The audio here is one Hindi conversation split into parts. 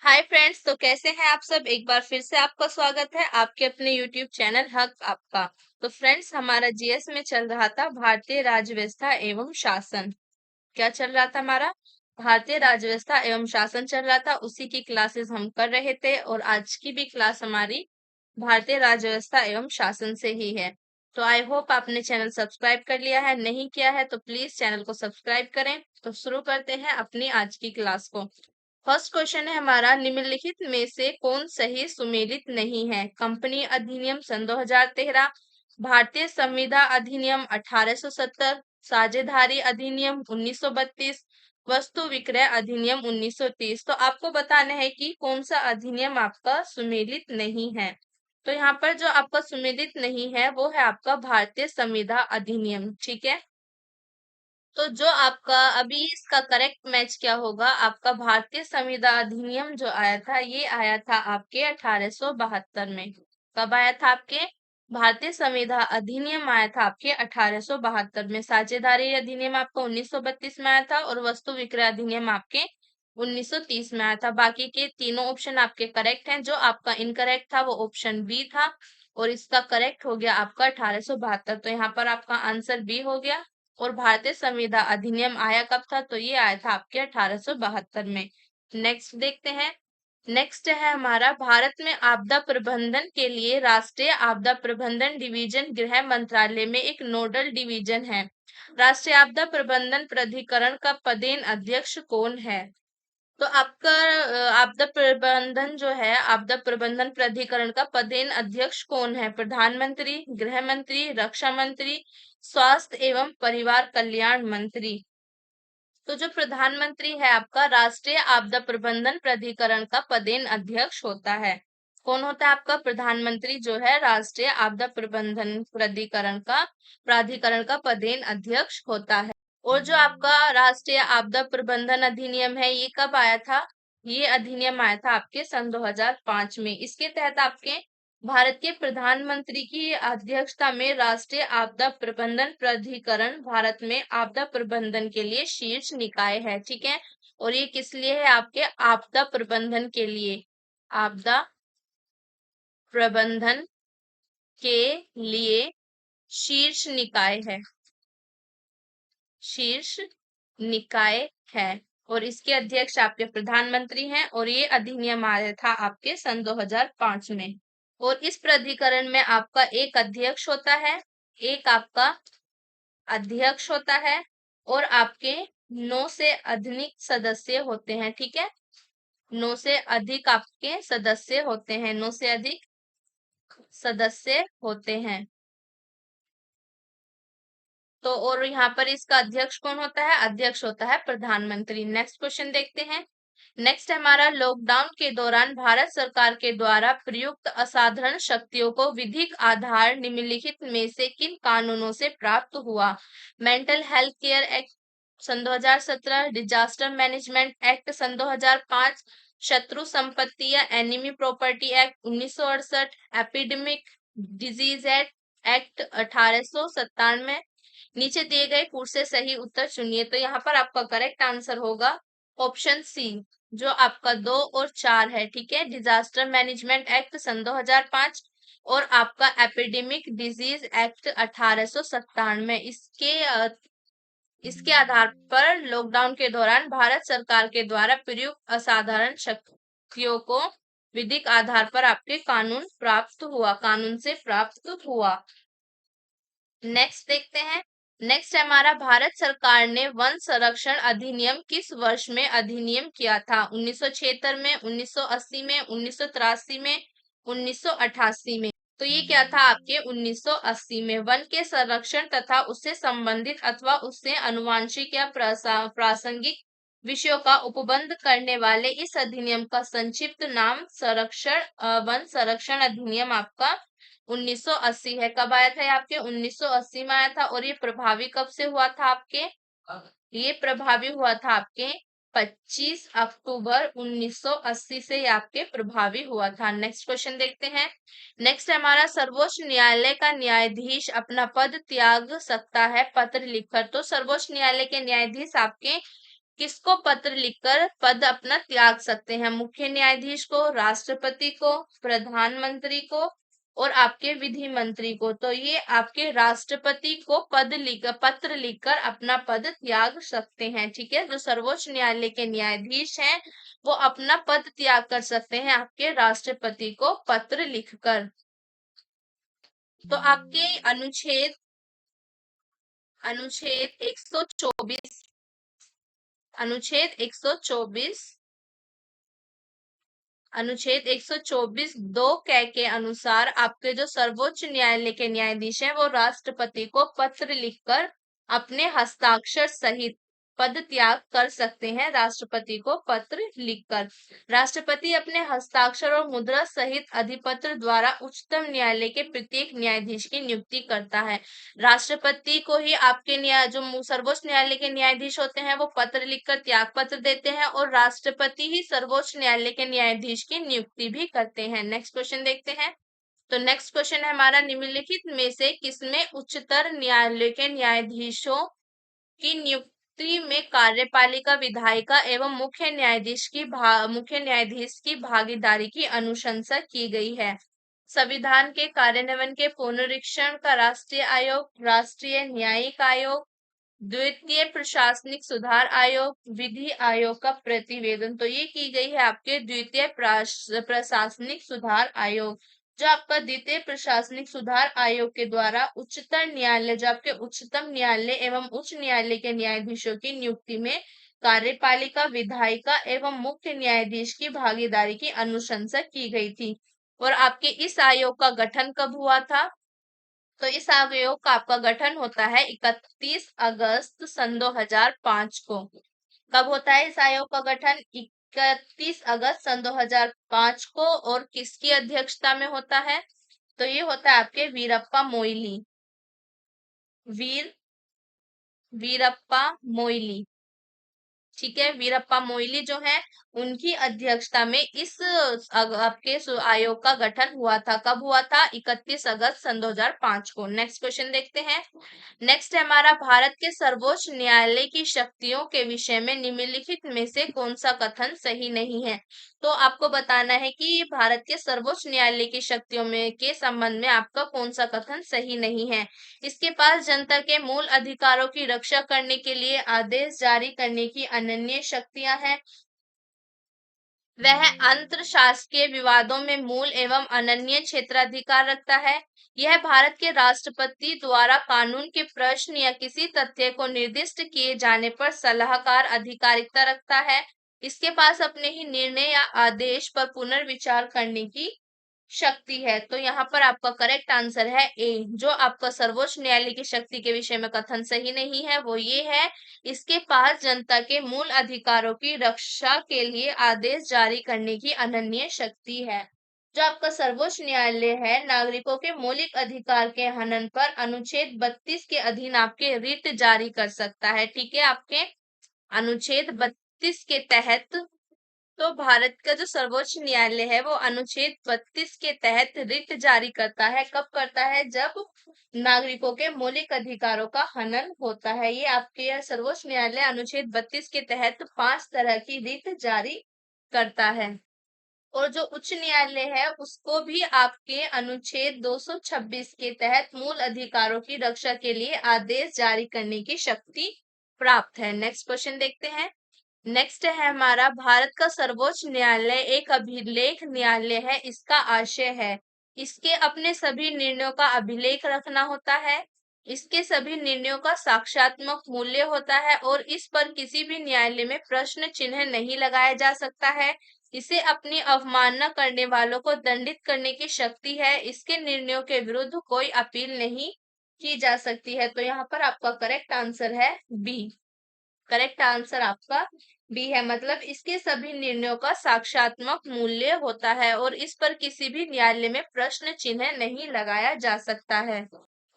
हाय फ्रेंड्स, तो कैसे हैं आप सब। एक बार फिर से आपका स्वागत है आपके अपने यूट्यूब चैनल हक आपका। तो फ्रेंड्स, हमारा जीएस में चल रहा था भारतीय राज्य व्यवस्था एवं शासन। क्या चल रहा था हमारा? भारतीय राज्य व्यवस्था एवं शासन चल रहा था। उसी की क्लासेस हम कर रहे थे और आज की भी क्लास हमारी भारतीय राज्य व्यवस्था एवं शासन से ही है। तो आई होप आपने चैनल सब्सक्राइब कर लिया है। नहीं किया है तो प्लीज चैनल को सब्सक्राइब करें। तो शुरू करते हैं अपनी आज की क्लास को। फर्स्ट क्वेश्चन है हमारा, निम्नलिखित में से कौन सही सुमेलित नहीं है? कंपनी अधिनियम सन 2013, भारतीय संविदा अधिनियम 1870, साझेदारी अधिनियम 1932, वस्तु विक्रय अधिनियम 1930। तो आपको बताना है कि कौन सा अधिनियम आपका सुमेलित नहीं है। तो यहाँ पर जो आपका सुमेलित नहीं है वो है आपका भारतीय संविदा अधिनियम। ठीक है, तो जो आपका अभी इसका करेक्ट मैच क्या होगा, आपका भारतीय संविदा अधिनियम जो आया था ये आया था आपके 1872 में। कब आया था आपके? भारतीय संविदा अधिनियम आया था आपके 1872 में। साझेदारी अधिनियम आपका 1932 में आया था और वस्तु विक्रय अधिनियम आपके 1930 में आया था। बाकी के तीनों ऑप्शन आपके करेक्ट हैं। जो आपका इनकरेक्ट था वो ऑप्शन बी था और इसका करेक्ट हो गया आपका 1872। तो यहाँ पर आपका आंसर बी हो गया। और भारतीय संविदा अधिनियम आया कब था? तो ये आया था आपके 1872 में। नेक्स्ट देखते हैं। नेक्स्ट है हमारा, भारत में आपदा प्रबंधन के लिए राष्ट्रीय आपदा प्रबंधन डिवीजन गृह मंत्रालय में एक नोडल डिवीजन है। राष्ट्रीय आपदा प्रबंधन प्राधिकरण का पदेन अध्यक्ष कौन है? तो आपका आपदा प्रबंधन जो है, आपदा प्रबंधन प्राधिकरण का पदेन अध्यक्ष कौन है? प्रधानमंत्री, गृह मंत्री, रक्षा मंत्री, स्वास्थ्य एवं परिवार कल्याण मंत्री। तो जो प्रधानमंत्री है आपका राष्ट्रीय आपदा प्रबंधन प्राधिकरण का पदेन अध्यक्ष होता है। कौन होता है आपका? प्रधानमंत्री जो है राष्ट्रीय आपदा प्रबंधन प्राधिकरण का पदेन अध्यक्ष होता है। और जो आपका राष्ट्रीय आपदा प्रबंधन अधिनियम है ये कब आया था? ये अधिनियम आया था आपके सन 2005 में। इसके तहत आपके भारत के प्रधानमंत्री की अध्यक्षता में राष्ट्रीय आपदा प्रबंधन प्राधिकरण भारत में आपदा प्रबंधन के लिए शीर्ष निकाय है। ठीक है, और ये किस लिए है? आपके आपदा प्रबंधन के लिए, आपदा प्रबंधन के लिए शीर्ष निकाय है, शीर्ष निकाय है। और इसके अध्यक्ष आपके प्रधानमंत्री हैं और ये अधिनियम आया था आपके सन 2005 में। और इस प्राधिकरण में आपका एक अध्यक्ष होता है, एक आपका अध्यक्ष होता है और आपके 9 से अधिक सदस्य होते हैं। ठीक है, 9 से अधिक आपके सदस्य होते हैं, 9 से अधिक सदस्य होते हैं। तो और यहाँ पर इसका अध्यक्ष कौन होता है? अध्यक्ष होता है प्रधानमंत्री। नेक्स्ट क्वेश्चन देखते हैं। नेक्स्ट हमारा, लॉकडाउन के दौरान भारत सरकार के द्वारा प्रयुक्त असाधारण शक्तियों को विधिक आधार निम्नलिखित में से किन कानूनों से प्राप्त हुआ? मेंटल हेल्थ केयर एक्ट सन 2017, डिजास्टर मैनेजमेंट एक्ट सन 2005, शत्रु संपत्ति या enemy property act 1968, epidemic disease act 1897। नीचे दिए गए कूट से सही उत्तर चुनिए। तो यहाँ पर आपका करेक्ट आंसर होगा ऑप्शन सी, जो आपका 2 और 4 है। ठीक है, डिजास्टर मैनेजमेंट एक्ट सन 2005 और आपका एपिडेमिक डिजीज एक्ट 1897। इसके आधार पर लॉकडाउन के दौरान भारत सरकार के द्वारा प्रयुक्त असाधारण शक्तियों को विधिक आधार पर आपके कानून से प्राप्त हुआ। नेक्स्ट देखते हैं। नेक्स्ट हमारा, भारत सरकार ने वन संरक्षण अधिनियम किस वर्ष में अधिनियम किया था? 1976 में, 1980 में, 1983 में, 1988 में। तो ये क्या था आपके 1980 में। वन के संरक्षण तथा उससे संबंधित अथवा उससे अनुवांशिक या प्रासंगिक विषयों का उपबंध करने वाले इस अधिनियम का संक्षिप्त नाम वन संरक्षण अधिनियम आपका 1980 है। कब आया था ये आपके? 1980 में आया था। और ये प्रभावी कब से हुआ था आपके? ये प्रभावी हुआ था आपके 25 अक्टूबर 1980 से ये आपके प्रभावी हुआ था। नेक्स्ट क्वेश्चन देखते हैं। नेक्स्ट हमारा, सर्वोच्च न्यायालय का न्यायाधीश अपना पद त्याग सकता है पत्र लिखकर। तो सर्वोच्च न्यायालय के न्यायाधीश आपके किसको पत्र लिखकर पद अपना त्याग सकते हैं? मुख्य न्यायाधीश को, राष्ट्रपति को, प्रधानमंत्री को और आपके विधि मंत्री को। तो ये आपके राष्ट्रपति को पत्र लिखकर अपना पद त्याग सकते हैं। ठीक है, जो सर्वोच्च न्यायालय के न्यायाधीश हैं वो अपना पद त्याग कर सकते हैं आपके राष्ट्रपति को पत्र लिखकर। तो आपके अनुच्छेद 124 अनुच्छेद 124 दो कै के अनुसार आपके जो सर्वोच्च न्यायालय के न्यायाधीश हैं वो राष्ट्रपति को पत्र लिखकर अपने हस्ताक्षर सहित पद त्याग कर सकते हैं। राष्ट्रपति को पत्र लिखकर राष्ट्रपति अपने हस्ताक्षर और मुद्रा सहित अधिपत्र द्वारा उच्चतम न्यायालय के प्रत्येक न्यायाधीश की नियुक्ति करता है। राष्ट्रपति को ही आपके जो सर्वोच्च न्यायालय के न्यायाधीश होते हैं वो पत्र लिखकर त्याग पत्र देते हैं और राष्ट्रपति ही सर्वोच्च न्यायालय के न्यायाधीश की नियुक्ति भी करते हैं। नेक्स्ट क्वेश्चन देखते हैं। तो नेक्स्ट क्वेश्चन है हमारा, निम्नलिखित में से किसमें उच्चतर न्यायालय के न्यायाधीशों की नियुक्ति में कार्यपालिका विधायिका एवं मुख्य न्यायाधीश की भागीदारी की अनुशंसा की गई है? संविधान के कार्यान्वयन के पुनरीक्षण का राष्ट्रीय आयोग, राष्ट्रीय न्यायिक आयोग, द्वितीय प्रशासनिक सुधार आयोग, विधि आयोग का प्रतिवेदन। तो ये की गई है आपके द्वितीय प्रशासनिक सुधार आयोग। जो आपका द्वितीय प्रशासनिक सुधार आयोग के द्वारा उच्चतम न्यायालय, जो आपके उच्चतम न्यायालय एवं उच्च न्यायालय के न्यायाधीशों की नियुक्ति में कार्यपालिका विधायिका एवं मुख्य न्यायाधीश की भागीदारी की अनुशंसा की गई थी। और आपके इस आयोग का गठन कब हुआ था? तो इस आयोग का आपका गठन होता है 31 अगस्त सन 2005 को। कब होता है इस आयोग का गठन? 31 अगस्त सन 2005 को। और किसकी अध्यक्षता में होता है? तो ये होता है आपके वीरप्पा मोइली। ठीक है, वीरप्पा मोइली जो है उनकी अध्यक्षता में इस आपके आयोग का गठन हुआ था। कब हुआ था? 31 अगस्त सन 2005 को। नेक्स्ट क्वेश्चन देखते हैं। नेक्स्ट है हमारा, भारत के सर्वोच्च न्यायालय की शक्तियों के विषय में निम्नलिखित में से कौन सा कथन सही नहीं है? तो आपको बताना है कि भारत के सर्वोच्च न्यायालय की शक्तियों में के संबंध में आपका कौन सा कथन सही नहीं है। इसके पास जनता के मूल अधिकारों की रक्षा करने के लिए आदेश जारी करने की अनन्य शक्तियां हैं। वह अंतर शासकीय विवादों में मूल एवं अनन्य क्षेत्राधिकार रखता है। यह भारत के राष्ट्रपति द्वारा कानून के प्रश्न या किसी तथ्य को निर्दिष्ट किए जाने पर सलाहकार अधिकारिता रखता है। इसके पास अपने ही निर्णय या आदेश पर पुनर्विचार करने की शक्ति है। तो यहाँ पर आपका करेक्ट आंसर है ए। जो आपका सर्वोच्च न्यायालय की शक्ति के विषय में कथन सही नहीं है वो ये है, इसके पास जनता के मूल अधिकारों की रक्षा के लिए आदेश जारी करने की अनन्य शक्ति है। जो आपका सर्वोच्च न्यायालय है नागरिकों के मौलिक अधिकार के हनन पर अनुच्छेद 32 के अधीन आपके रिट जारी कर सकता है। ठीक है, आपके अनुच्छेद 32 के तहत, तो भारत का जो सर्वोच्च न्यायालय है वो अनुच्छेद 32 के तहत रिट जारी करता है। कब करता है? जब नागरिकों के मौलिक अधिकारों का हनन होता है। ये आपके सर्वोच्च न्यायालय अनुच्छेद 32 के तहत 5 तरह की रिट जारी करता है। और जो उच्च न्यायालय है उसको भी आपके अनुच्छेद 226 के तहत मूल अधिकारों की रक्षा के लिए आदेश जारी करने की शक्ति प्राप्त है। नेक्स्ट क्वेश्चन देखते हैं। नेक्स्ट है हमारा, भारत का सर्वोच्च न्यायालय एक अभिलेख न्यायालय है। इसका आशय है इसके अपने सभी निर्णयों का अभिलेख रखना होता है। इसके सभी निर्णयों का साक्ष्यात्मक मूल्य होता है और इस पर किसी भी न्यायालय में प्रश्न चिन्ह नहीं लगाया जा सकता है। इसे अपनी अवमानना करने वालों को दंडित करने की शक्ति है। इसके निर्णयों के विरुद्ध कोई अपील नहीं की जा सकती है। तो यहाँ पर आपका करेक्ट आंसर है बी। करेक्ट आंसर आपका बी है, मतलब इसके सभी निर्णयों का साक्ष्यात्मक मूल्य होता है और इस पर किसी भी न्यायालय में प्रश्न चिन्ह नहीं लगाया जा सकता है।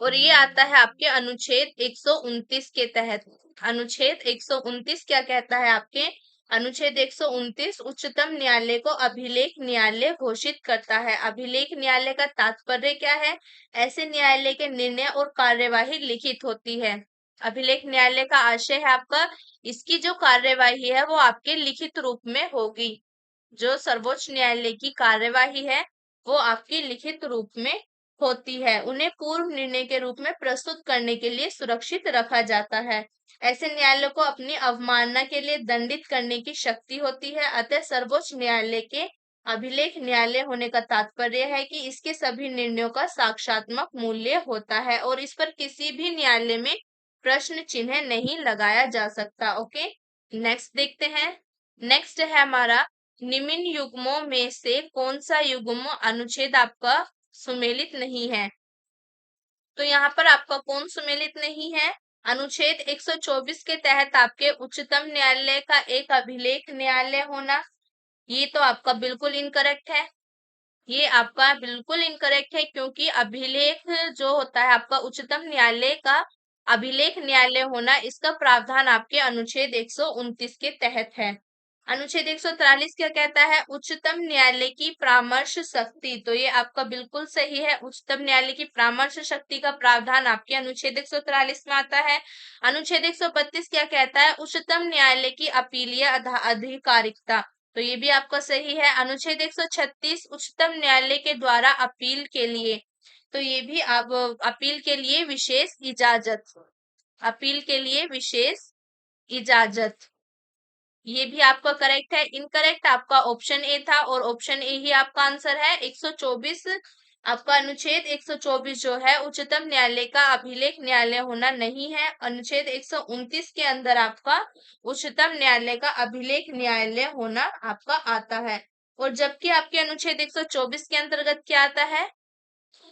और ये आता है आपके अनुच्छेद 129 के तहत। अनुच्छेद 129 क्या कहता है? आपके अनुच्छेद 129 उच्चतम न्यायालय को अभिलेख न्यायालय घोषित करता है। अभिलेख न्यायालय का तात्पर्य क्या है? ऐसे न्यायालय के निर्णय और कार्यवाही लिखित होती है। अभिलेख न्यायालय का आशय है आपका, इसकी जो कार्यवाही है वो आपके लिखित रूप में होगी। जो सर्वोच्च न्यायालय की कार्यवाही है वो आपकी लिखित रूप में होती है। उन्हें पूर्व निर्णय के रूप में प्रस्तुत करने के लिए सुरक्षित रखा जाता है। ऐसे न्यायालय को अपनी अवमानना के लिए दंडित करने की शक्ति होती है। अतः सर्वोच्च न्यायालय के अभिलेख न्यायालय होने का तात्पर्य है कि इसके सभी निर्णयों का साक्षात्मक मूल्य होता है और इस पर किसी भी न्यायालय में प्रश्न चिन्ह नहीं लगाया जा सकता। ओके, नेक्स्ट देखते हैं। नेक्स्ट है हमारा, निम्न युग्मों में से कौन सा युग्म अनुच्छेद आपका सुमेलित नहीं है? तो यहाँ पर आपका कौन सुमेलित नहीं है? अनुच्छेद 124 के तहत आपके उच्चतम न्यायालय का एक अभिलेख न्यायालय होना, ये तो आपका बिल्कुल इनकरेक्ट है। ये आपका बिल्कुल इनकरेक्ट है, क्योंकि अभिलेख जो होता है आपका उच्चतम न्यायालय का अभिलेख न्यायालय होना, इसका प्रावधान आपके अनुच्छेद 129 के तहत है। अनुच्छेद 143 क्या कहता है? उच्चतम न्यायालय की परामर्श शक्ति, तो ये आपका बिल्कुल सही है। उच्चतम न्यायालय की परामर्श शक्ति का प्रावधान आपके अनुच्छेद 143 में आता है। अनुच्छेद 132 क्या कहता है? उच्चतम न्यायालय की अपीलीय अधिकारिकता, तो ये भी आपका सही है। अनुच्छेद 136 उच्चतम न्यायालय के द्वारा अपील के लिए, तो ये भी आप अपील के लिए विशेष इजाजत, अपील के लिए विशेष इजाजत, ये भी आपका करेक्ट है। इनकरेक्ट आपका ऑप्शन ए था और ऑप्शन ए ही आपका आंसर है। 124 आपका अनुच्छेद 124 जो है उच्चतम न्यायालय का अभिलेख न्यायालय होना नहीं है। अनुच्छेद 129 के अंदर आपका उच्चतम न्यायालय का अभिलेख न्यायालय होना आपका आता है। और जबकि आपके अनुच्छेद 124 के अंतर्गत क्या आता है?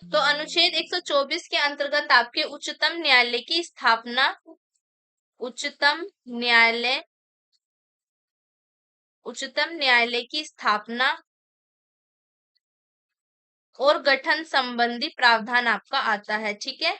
तो अनुच्छेद 124 के अंतर्गत आपके उच्चतम न्यायालय की स्थापना, उच्चतम न्यायालय, उच्चतम न्यायालय की स्थापना और गठन संबंधी प्रावधान आपका आता है। ठीक है,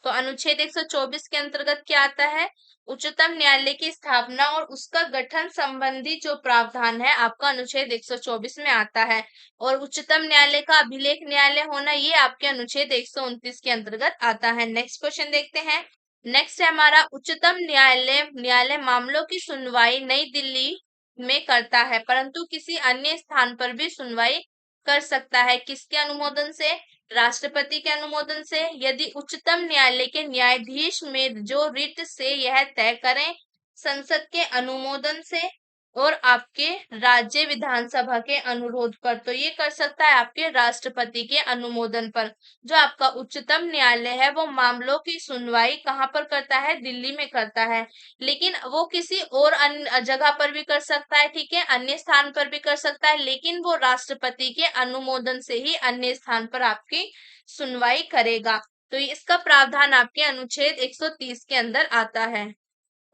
तो अनुच्छेद 124 के अंतर्गत क्या आता है? उच्चतम न्यायालय की स्थापना और उसका गठन संबंधी जो प्रावधान है आपका अनुच्छेद 124 में आता है। और उच्चतम न्यायालय का अभिलेख न्यायालय होना, ये आपके अनुच्छेद 129 के अंतर्गत आता है। नेक्स्ट क्वेश्चन देखते हैं। नेक्स्ट है हमारा, उच्चतम न्यायालय मामलों की सुनवाई नई दिल्ली में करता है, परंतु किसी अन्य स्थान पर भी सुनवाई कर सकता है। किसके अनुमोदन से? राष्ट्रपति के अनुमोदन से। यदि उच्चतम न्यायालय के न्यायाधीश में जो रिट से यह तय करें, संसद के अनुमोदन से और आपके राज्य विधानसभा के अनुरोध पर, तो ये कर सकता है आपके राष्ट्रपति के अनुमोदन पर। जो आपका उच्चतम न्यायालय है वो मामलों की सुनवाई कहाँ पर करता है? दिल्ली में करता है, लेकिन वो किसी और अन्य जगह पर भी कर सकता है। ठीक है, अन्य स्थान पर भी कर सकता है, लेकिन वो राष्ट्रपति के अनुमोदन से ही अन्य स्थान पर आपकी सुनवाई करेगा। तो इसका प्रावधान आपके अनुच्छेद 130 के अंदर आता है।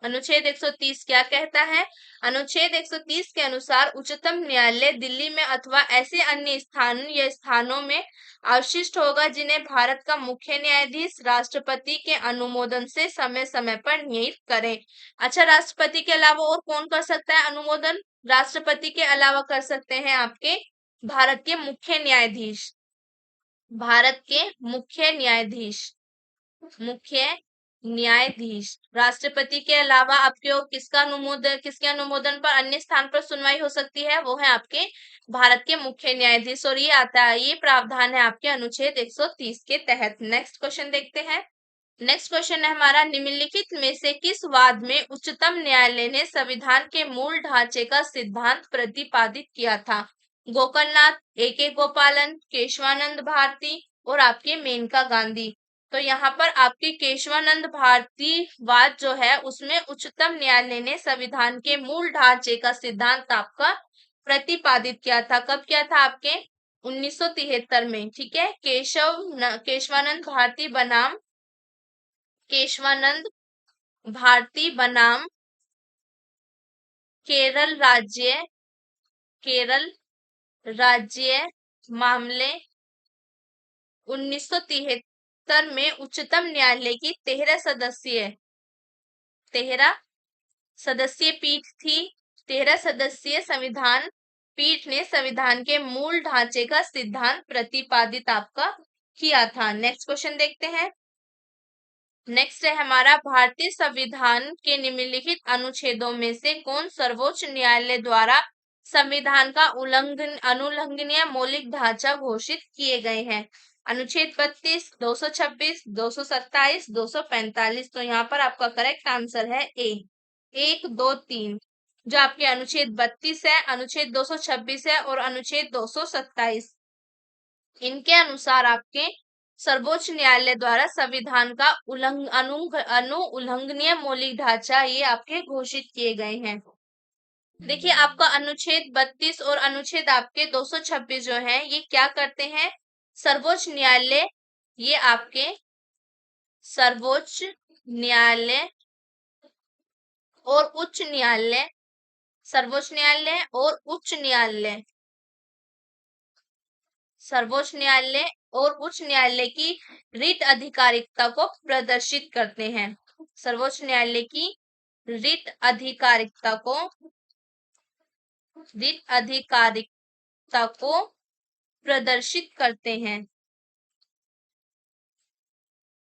अनुच्छेद 130 क्या कहता है? अनुच्छेद 130 के अनुसार उच्चतम न्यायालय दिल्ली में अथवा ऐसे अन्य स्थान या स्थानों में अवशिष्ट होगा जिन्हें भारत का मुख्य न्यायाधीश राष्ट्रपति के अनुमोदन से समय समय पर नियुक्त करे। अच्छा, राष्ट्रपति के अलावा और कौन कर सकता है अनुमोदन? राष्ट्रपति के अलावा कर सकते हैं आपके भारत के मुख्य न्यायाधीश, भारत के मुख्य न्यायाधीश, मुख्य न्यायाधीश। राष्ट्रपति के अलावा आपके किसके अनुमोदन पर अन्य स्थान पर सुनवाई हो सकती है? वो है आपके भारत के मुख्य न्यायाधीश, और ये आता है, ये प्रावधान है आपके अनुच्छेद 130 के तहत। नेक्स्ट क्वेश्चन देखते हैं। नेक्स्ट क्वेश्चन है हमारा, निम्नलिखित में से किस वाद में उच्चतम न्यायालय ने संविधान के मूल ढांचे का सिद्धांत प्रतिपादित किया था? गोकर्णनाथ, ए.के. गोपालन, केशवानंद भारती और आपके मेनका गांधी। तो यहाँ पर आपके केशवानंद भारती वाद जो है उसमें उच्चतम न्यायालय ने संविधान के मूल ढांचे का सिद्धांत आपका प्रतिपादित किया था। कब किया था? आपके 1973 में। ठीक है, केशवानंद भारती बनाम, केशवानंद भारती बनाम केरल राज्य, केरल राज्य मामले 1973 में उच्चतम न्यायालय की 13 सदस्यीय पीठ थी। 13 सदस्यीय संविधान पीठ ने संविधान के मूल ढांचे का सिद्धांत प्रतिपादित आपका किया था। नेक्स्ट क्वेश्चन देखते हैं। नेक्स्ट है हमारा, भारतीय संविधान के निम्नलिखित अनुच्छेदों में से कौन सर्वोच्च न्यायालय द्वारा संविधान का अनुलंघनीय मौलिक ढांचा घोषित किए गए हैं? अनुच्छेद 32, 226, 227, 245। तो यहाँ पर आपका करेक्ट आंसर है ए, 1, 2, 3। जो आपके अनुच्छेद 32 है, अनुच्छेद 226 है और अनुच्छेद 227, इनके अनुसार आपके सर्वोच्च न्यायालय द्वारा संविधान का उल्लंघनीय मौलिक ढांचा ये आपके घोषित किए गए हैं। देखिए आपका अनुच्छेद 32 और अनुच्छेद आपके 226 जो है ये क्या करते हैं? सर्वोच्च न्यायालय, ये आपके सर्वोच्च न्यायालय और उच्च न्यायालय, सर्वोच्च न्यायालय और उच्च न्यायालय, सर्वोच्च न्यायालय और उच्च न्यायालय की रिट अधिकारिकता को प्रदर्शित करते हैं। सर्वोच्च न्यायालय की रिट अधिकारिकता को प्रदर्शित करते हैं।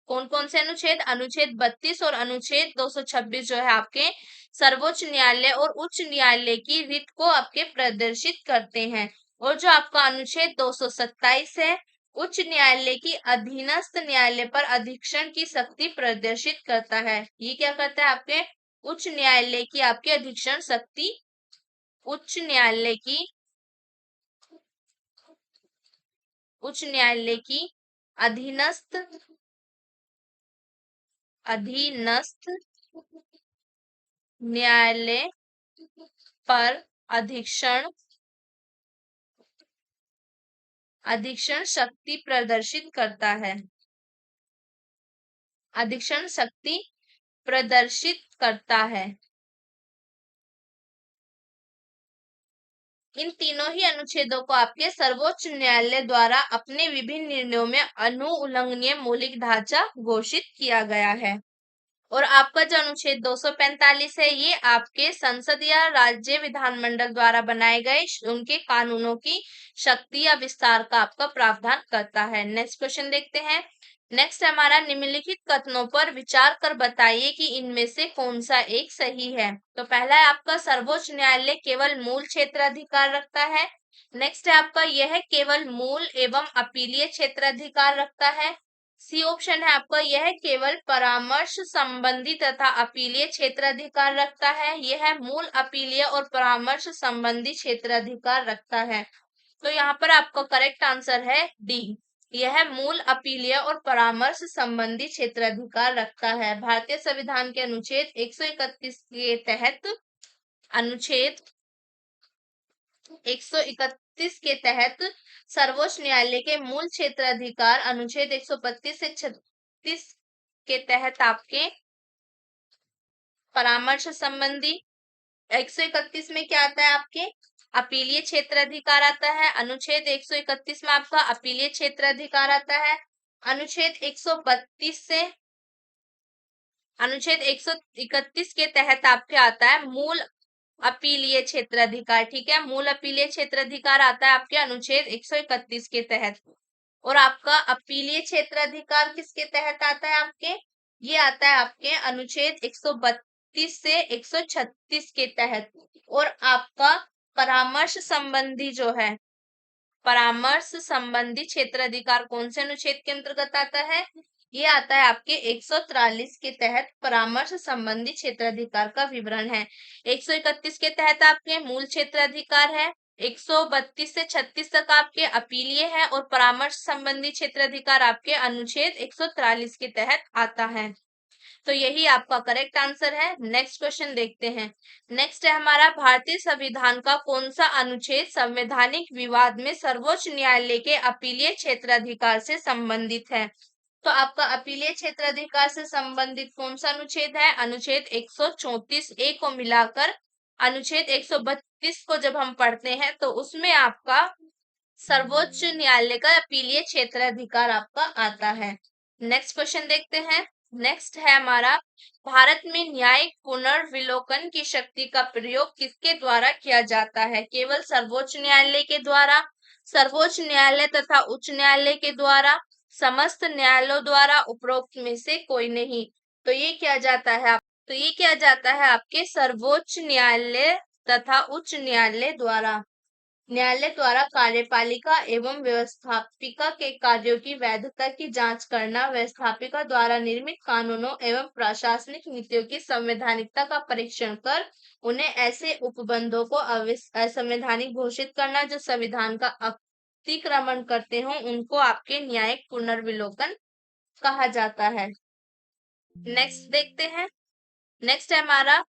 कौन कौन से अनुच्छेद? अनुच्छेद 32 और अनुच्छेद 226 जो है आपके सर्वोच्च न्यायालय और उच्च न्यायालय की रिट को आपके प्रदर्शित करते हैं। और जो आपका अनुच्छेद 227 है, उच्च न्यायालय की अधीनस्थ न्यायालय पर अधीक्षण की शक्ति प्रदर्शित करता है। ये क्या करता है? आपके उच्च न्यायालय की आपके अधीक्षण शक्ति, उच्च न्यायालय की अधीनस्थ न्यायालय पर अधीक्षण शक्ति प्रदर्शित करता है। अधीक्षण शक्ति प्रदर्शित करता है। इन तीनों ही अनुच्छेदों को आपके सर्वोच्च न्यायालय द्वारा अपने विभिन्न निर्णयों में अनुउल्लंघनीय मौलिक ढांचा घोषित किया गया है। और आपका जो अनुच्छेद 245 है, ये आपके संसद या राज्य विधानमंडल द्वारा बनाए गए उनके कानूनों की शक्ति या विस्तार का आपका प्रावधान करता है। नेक्स्ट क्वेश्चन देखते हैं। नेक्स्ट हमारा, निम्नलिखित कथनों पर विचार कर बताइए कि इनमें से कौन सा एक सही है। तो पहला है आपका, सर्वोच्च न्यायालय केवल मूल क्षेत्राधिकार रखता है। नेक्स्ट है आपका, यह केवल मूल एवं अपीलीय क्षेत्राधिकार रखता है। सी ऑप्शन है आपका, यह केवल परामर्श संबंधी तथा अपीलीय क्षेत्राधिकार रखता है। यह मूल, अपीलीय और परामर्श संबंधी क्षेत्राधिकार रखता है। तो यहाँ पर आपका करेक्ट आंसर है डी, यह मूल, अपीलीय और परामर्श संबंधी क्षेत्राधिकार रखता है। भारतीय संविधान के अनुच्छेद 131 के तहत, अनुच्छेद 131 के तहत सर्वोच्च न्यायालय के मूल क्षेत्राधिकार अनुच्छेद 132 से 36 के तहत आपके परामर्श संबंधी, 131 में क्या आता है? आपके अपीलीय क्षेत्राधिकार आता है। अनुच्छेद 131 में आपका अपीलीय क्षेत्राधिकार आता है। अनुच्छेद 132 से अनुच्छेद 131 के तहत आपके आता है मूल अपीलीय क्षेत्राधिकार। ठीक है, मूल अपीलीय क्षेत्राधिकार आता है आपके अनुच्छेद 131 के तहत। और आपका अपीलीय क्षेत्राधिकार किसके तहत आता है? आपके ये आता है आपके अनुच्छेद 132 से 136 के तहत। और आपका परामर्श संबंधी जो है, परामर्श संबंधी क्षेत्राधिकार कौन से अनुच्छेद के अंतर्गत आता है? ये आता है आपके 143 के तहत परामर्श संबंधी क्षेत्राधिकार का विवरण है। 131 के तहत आपके मूल क्षेत्राधिकार है, 132 से 36 तक आपके अपीलीय है और परामर्श संबंधी क्षेत्राधिकार आपके अनुच्छेद 143 के तहत आता है। तो यही आपका करेक्ट आंसर है। नेक्स्ट क्वेश्चन देखते हैं। नेक्स्ट है हमारा, भारतीय संविधान का कौन सा अनुच्छेद संवैधानिक विवाद में सर्वोच्च न्यायालय के अपीलीय क्षेत्राधिकार से संबंधित है? तो आपका अपीलीय क्षेत्राधिकार से संबंधित कौन सा अनुच्छेद है? अनुच्छेद 134 ए को मिलाकर अनुच्छेद 132 को जब हम पढ़ते हैं तो उसमें आपका सर्वोच्च न्यायालय का अपीलीय क्षेत्राधिकार आपका आता है। नेक्स्ट क्वेश्चन देखते हैं। नेक्स्ट है हमारा, भारत में न्यायिक पुनर्विलोकन की शक्ति का प्रयोग किसके द्वारा किया जाता है? केवल सर्वोच्च न्यायालय के द्वारा, सर्वोच्च न्यायालय तथा उच्च न्यायालय के द्वारा, समस्त न्यायालयों द्वारा उपरोक्त में से कोई नहीं। तो ये क्या जाता है आपके सर्वोच्च न्यायालय तथा उच्च न्यायालय द्वारा कार्यपालिका एवं व्यवस्थापिका के कार्यों की वैधता की जांच करना, व्यवस्थापिका द्वारा निर्मित कानूनों एवं प्रशासनिक नीतियों की संवैधानिकता का परीक्षण कर उन्हें ऐसे उपबंधों को असंवैधानिक घोषित करना जो संविधान का अतिक्रमण करते हों, उनको आपके न्यायिक पुनर्विलोकन कहा जाता है। नेक्स्ट देखते हैं। नेक्स्ट है हमारा,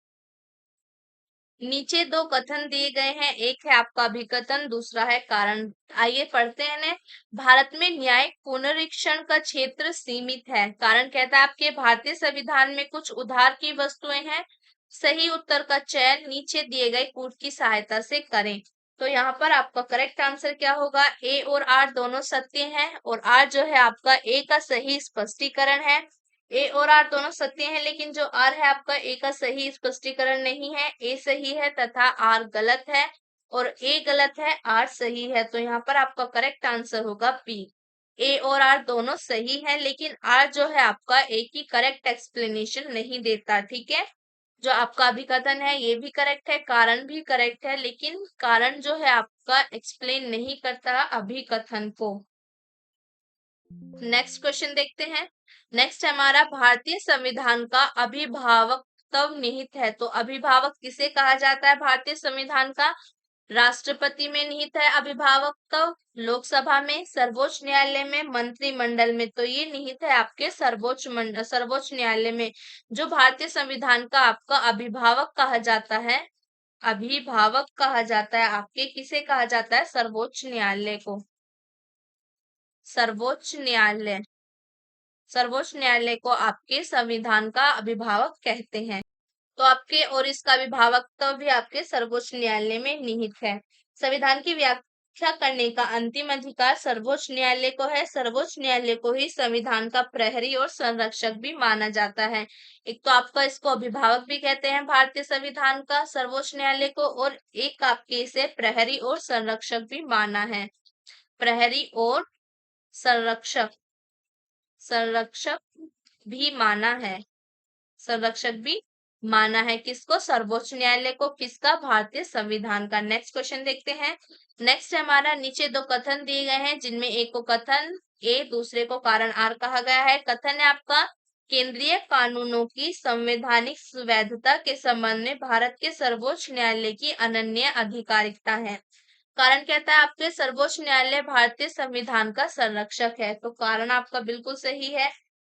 नीचे दो कथन दिए गए हैं, एक है आपका अभिकथन, दूसरा है कारण। आइए पढ़ते हैं इन्हें। भारत में न्यायिक पुनरीक्षण का क्षेत्र सीमित है। कारण कहता है आपके भारतीय संविधान में कुछ उधार की वस्तुएं हैं। सही उत्तर का चयन नीचे दिए गए कूट की सहायता से करें। तो यहाँ पर आपका करेक्ट आंसर क्या होगा? ए और आर दोनों सत्य हैं और आर जो है आपका ए का सही स्पष्टीकरण है। ए और आर दोनों सत्य हैं, लेकिन जो आर है आपका ए का सही स्पष्टीकरण नहीं है। ए सही है तथा आर गलत है, और ए गलत है, आर सही है। तो यहाँ पर आपका करेक्ट आंसर होगा बी। ए और आर दोनों सही है, लेकिन आर जो है आपका ए की करेक्ट एक्सप्लेनेशन नहीं देता। ठीक है, जो आपका अभिकथन है ये भी करेक्ट है, कारण भी करेक्ट है, लेकिन कारण जो है आपका एक्सप्लेन नहीं करता अभिकथन को। नेक्स्ट क्वेश्चन देखते हैं। नेक्स्ट हमारा, भारतीय संविधान का अभिभावकत्व निहित है। तो अभिभावक किसे कहा जाता है? भारतीय संविधान का राष्ट्रपति में निहित है अभिभावकत्व, लोकसभा में, सर्वोच्च न्यायालय में, मंत्रिमंडल में। तो ये निहित है आपके सर्वोच्च न्यायालय में। जो भारतीय संविधान का आपका अभिभावक कहा जाता है, अभिभावक कहा जाता है आपके, किसे कहा जाता है? सर्वोच्च न्यायालय को। सर्वोच्च न्यायालय को आपके संविधान का अभिभावक कहते हैं। तो आपके और इसका अभिभावकत्व भी आपके सर्वोच्च न्यायालय में निहित है। संविधान की व्याख्या करने का अंतिम अधिकार सर्वोच्च न्यायालय को है। सर्वोच्च न्यायालय को ही संविधान का प्रहरी और संरक्षक भी माना जाता है। एक तो आपका इसको अभिभावक भी कहते हैं भारतीय संविधान का, सर्वोच्च न्यायालय को, और एक आपके इसे प्रहरी और संरक्षक भी माना है। प्रहरी और संरक्षक संरक्षक भी माना है। संरक्षक भी माना है किसको? सर्वोच्च न्यायालय को। किसका? भारतीय संविधान का। नेक्स्ट क्वेश्चन देखते हैं। नेक्स्ट हमारा, नीचे दो कथन दिए गए हैं, जिनमें एक को कथन ए, दूसरे को कारण आर कहा गया है। कथन है आपका, केंद्रीय कानूनों की संवैधानिक वैधता के संबंध में भारत के सर्वोच्च न्यायालय की अनन्य अधिकारिकता है। कारण कहता है आपके सर्वोच्च न्यायालय भारतीय संविधान का संरक्षक है। तो कारण आपका बिल्कुल सही है।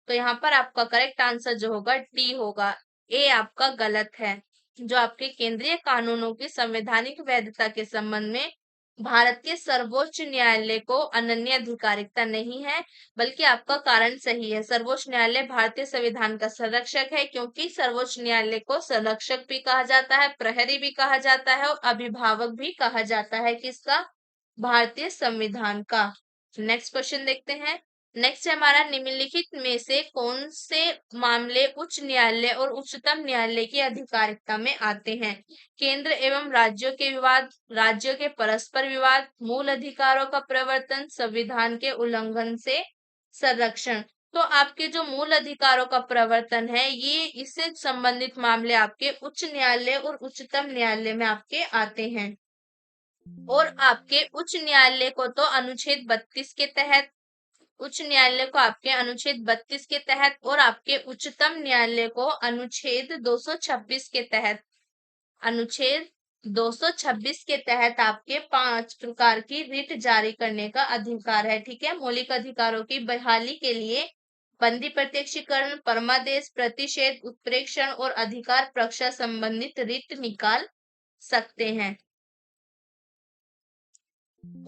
तो यहाँ पर आपका करेक्ट आंसर जो होगा डी होगा। ए आपका गलत है। जो आपके केंद्रीय कानूनों की संवैधानिक वैधता के संबंध में भारत के सर्वोच्च न्यायालय को अनन्य अधिकारिकता नहीं है, बल्कि आपका कारण सही है। सर्वोच्च न्यायालय भारतीय संविधान का संरक्षक है, क्योंकि सर्वोच्च न्यायालय को संरक्षक भी कहा जाता है, प्रहरी भी कहा जाता है और अभिभावक भी कहा जाता है। किसका? भारतीय संविधान का। नेक्स्ट क्वेश्चन देखते हैं। नेक्स्ट है हमारा, निम्नलिखित में से कौन से मामले उच्च न्यायालय और उच्चतम न्यायालय की अधिकारिकता में आते हैं? केंद्र एवं राज्यों के विवाद, राज्यों के परस्पर विवाद, मूल अधिकारों का प्रवर्तन, संविधान के उल्लंघन से संरक्षण। तो आपके जो मूल अधिकारों का प्रवर्तन है, ये इससे संबंधित मामले आपके उच्च न्यायालय और उच्चतम न्यायालय में आपके आते हैं। और आपके उच्च न्यायालय को तो अनुच्छेद 32 के तहत, उच्च न्यायालय को आपके अनुच्छेद 32 के तहत, और आपके उच्चतम न्यायालय को अनुच्छेद 226 के तहत, अनुच्छेद 226 के तहत आपके 5 प्रकार की रिट जारी करने का अधिकार है। ठीक है, मौलिक अधिकारों की बहाली के लिए बंदी प्रत्यक्षीकरण, परमादेश, प्रतिषेध, उत्प्रेक्षण और अधिकार परीक्षा संबंधित रिट निकाल सकते हैं।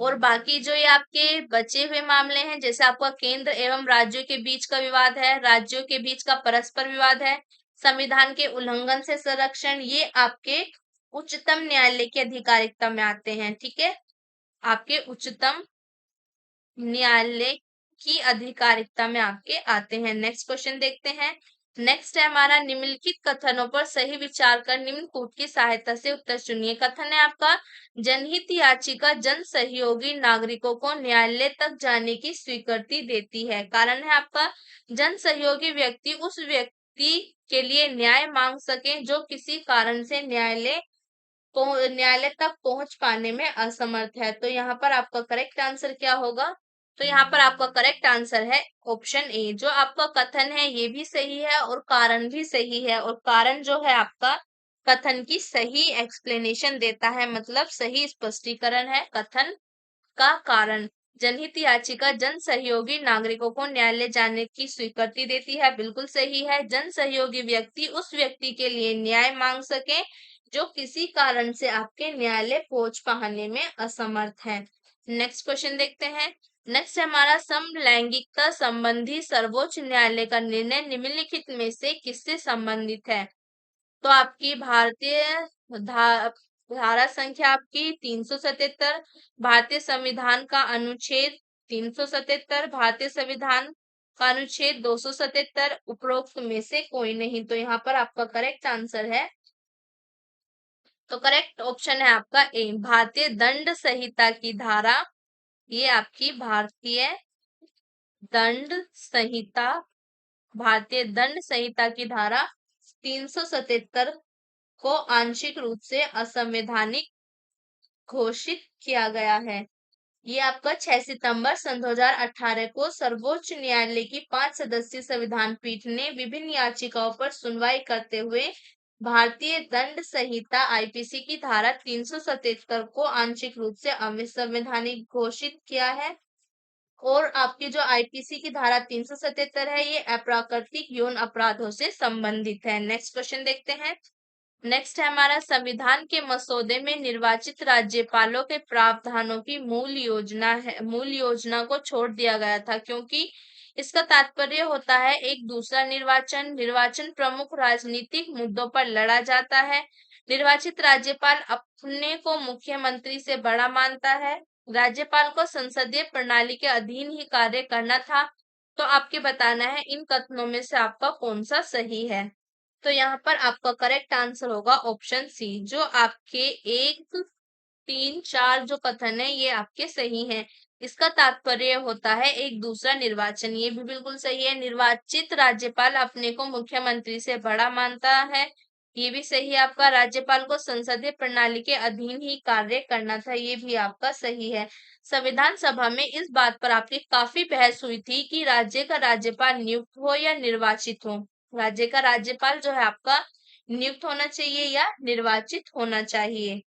और बाकी जो ये आपके बचे हुए मामले हैं, जैसे आपका केंद्र एवं राज्यों के बीच का विवाद है, राज्यों के बीच का परस्पर विवाद है, संविधान के उल्लंघन से संरक्षण, ये आपके उच्चतम न्यायालय की अधिकारिकता में आते हैं। ठीक है, आपके उच्चतम न्यायालय की अधिकारिकता में आपके आते हैं। नेक्स्ट क्वेश्चन देखते हैं। नेक्स्ट है हमारा निम्नलिखित कथनों पर सही विचार कर निम्न कूट की सहायता से उत्तर चुनिए। कथन है आपका जनहित याचिका जन सहयोगी नागरिकों को न्यायालय तक जाने की स्वीकृति देती है। कारण है आपका जन सहयोगी व्यक्ति उस व्यक्ति के लिए न्याय मांग सके जो किसी कारण से न्यायालय तक पहुंच पाने में असमर्थ है। तो यहाँ पर आपका करेक्ट आंसर क्या होगा? तो यहाँ पर आपका करेक्ट आंसर है ऑप्शन ए। जो आपका कथन है ये भी सही है और कारण भी सही है, और कारण जो है आपका कथन की सही एक्सप्लेनेशन देता है, मतलब सही स्पष्टीकरण है कथन का कारण। जनहित याचिका जन सहयोगी नागरिकों को न्यायालय जाने की स्वीकृति देती है, बिल्कुल सही है। जन सहयोगी व्यक्ति उस व्यक्ति के लिए न्याय मांग सके जो किसी कारण से आपके न्यायालय पहुंच पाने में असमर्थ है। नेक्स्ट क्वेश्चन देखते हैं। नेक्स्ट हमारा समलैंगिकता संबंधी सर्वोच्च न्यायालय का निर्णय निम्नलिखित में से किससे संबंधित है? तो आपकी भारतीय धा, धारा संख्या आपकी 377, भारतीय संविधान का अनुच्छेद 377, भारतीय संविधान का अनुच्छेद 277, उपरोक्त में से कोई नहीं। तो यहाँ पर आपका करेक्ट आंसर है, तो करेक्ट ऑप्शन है आपका ए, भारतीय दंड संहिता की धारा, ये आपकी दंड संहिता भारतीय दंड संहिता की धारा 377 को आंशिक रूप से असंवैधानिक घोषित किया गया है। ये आपका 6 सितंबर सन 2018 को सर्वोच्च न्यायालय की 5 सदस्यीय संविधान पीठ ने विभिन्न याचिकाओं पर सुनवाई करते हुए भारतीय दंड संहिता आईपीसी की धारा 377 को आंशिक रूप से असंवैधानिक घोषित किया है। और आपकी जो आईपीसी की धारा 377 है ये अप्राकृतिक यौन अपराधों से संबंधित है। नेक्स्ट क्वेश्चन देखते हैं। नेक्स्ट है हमारा संविधान के मसौदे में निर्वाचित राज्यपालों के प्रावधानों की मूल योजना को छोड़ दिया गया था, क्योंकि इसका तात्पर्य होता है एक दूसरा निर्वाचन प्रमुख राजनीतिक मुद्दों पर लड़ा जाता है। निर्वाचित राज्यपाल अपने को मुख्यमंत्री से बड़ा मानता है। राज्यपाल को संसदीय प्रणाली के अधीन ही कार्य करना था। तो आपके बताना है इन कथनों में से आपका कौन सा सही है। तो यहाँ पर आपका करेक्ट आंसर होगा ऑप्शन सी। जो आपके 1, 3, 4 जो कथन है ये आपके सही हैं। इसका तात्पर्य होता है एक दूसरा निर्वाचन, ये भी बिल्कुल सही है। निर्वाचित राज्यपाल अपने को मुख्यमंत्री से बड़ा मानता है, ये भी सही है आपका। राज्यपाल को संसदीय प्रणाली के अधीन ही कार्य करना था, ये भी आपका सही है। संविधान सभा में इस बात पर आपकी काफी बहस हुई थी कि राज्य का राज्यपाल नियुक्त हो या निर्वाचित हो। राज्य का राज्यपाल जो है आपका नियुक्त होना चाहिए या निर्वाचित होना चाहिए।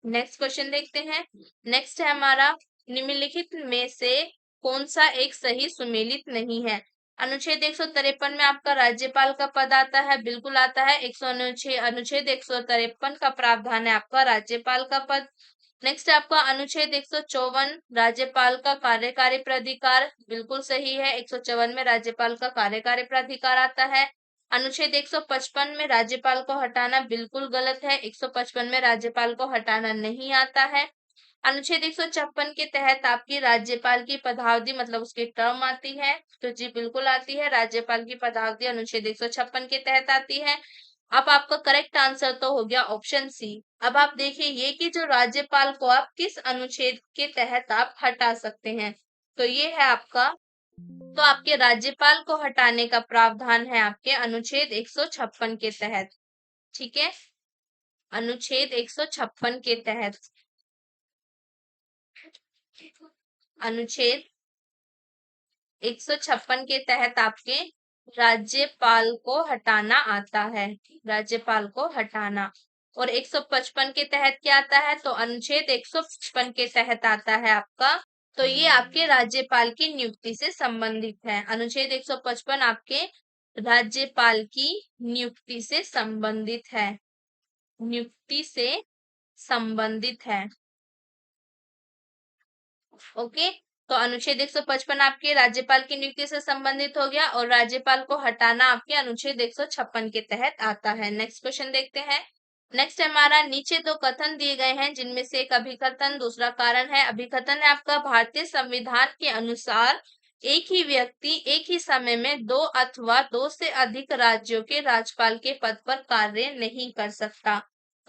नेक्स्ट क्वेश्चन देखते हैं। नेक्स्ट है हमारा निम्नलिखित में से कौन सा एक सही सुमेलित नहीं है? अनुच्छेद 153 में आपका राज्यपाल का पद आता है, बिल्कुल आता है। अनुच्छेद 153 का प्रावधान है आपका राज्यपाल का पद। नेक्स्ट है आपका अनुच्छेद 154 राज्यपाल का कार्यकारी प्राधिकार, बिल्कुल सही है। 154 में राज्यपाल का कार्यकारी प्राधिकार आता है। अनुच्छेद 155 में राज्यपाल को हटाना बिल्कुल गलत है। 155 में राज्यपाल को हटाना नहीं आता है। अनुच्छेद 156 के तहत आपकी राज्यपाल की पदावधि मतलब उसकी टर्म आती है, तो जी बिल्कुल आती है। राज्यपाल की पदावधि अनुच्छेद 156 के तहत आती है। अब आपका करेक्ट आंसर तो हो गया ऑप्शन सी। अब आप देखिए ये कि जो राज्यपाल को आप किस अनुच्छेद के तहत आप हटा सकते हैं, तो ये है आपका, तो आपके राज्यपाल को हटाने का प्रावधान है आपके अनुच्छेद 156 के तहत। ठीक है, अनुच्छेद 156 के तहत, अनुच्छेद 156 के तहत आपके राज्यपाल को हटाना आता है, राज्यपाल को हटाना। और 155 के तहत क्या आता है? तो अनुच्छेद 155 के तहत आता है आपका, तो ये आपके राज्यपाल की नियुक्ति से संबंधित है। अनुच्छेद 155 आपके राज्यपाल की नियुक्ति से संबंधित है, नियुक्ति से संबंधित है। ओके, तो अनुच्छेद 155 आपके राज्यपाल की नियुक्ति से संबंधित हो गया, और राज्यपाल को हटाना आपके अनुच्छेद 156 के तहत आता है। नेक्स्ट क्वेश्चन देखते हैं। नेक्स्ट हमारा नीचे दो कथन दिए गए हैं जिनमें से एक अभिकथन दूसरा कारण है। अभिकथन है आपका भारतीय संविधान के अनुसार एक ही व्यक्ति एक ही समय में दो अथवा दो से अधिक राज्यों के राज्यपाल के पद पर कार्य नहीं कर सकता।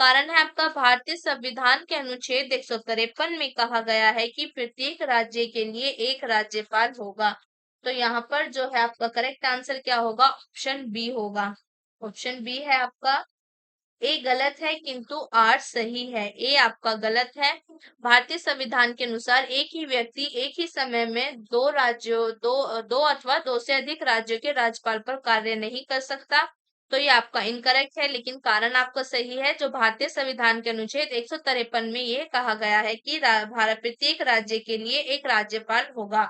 कारण है आपका भारतीय संविधान के अनुच्छेद 153 में कहा गया है कि प्रत्येक राज्य के लिए एक राज्यपाल होगा। तो यहाँ पर जो है आपका करेक्ट आंसर क्या होगा? ऑप्शन बी होगा। ऑप्शन बी है आपका। ए गलत है किंतु आर सही है। ए आपका गलत है। भारतीय संविधान के अनुसार एक ही व्यक्ति एक ही समय में दो अथवा दो से अधिक राज्यों के राज्यपाल पर कार्य नहीं कर सकता। तो ये आपका इनकरेक्ट है, लेकिन कारण आपका सही है। जो भारतीय संविधान के अनुच्छेद 153 में ये कहा गया है कि भारत प्रत्येक राज्य के लिए एक राज्यपाल होगा।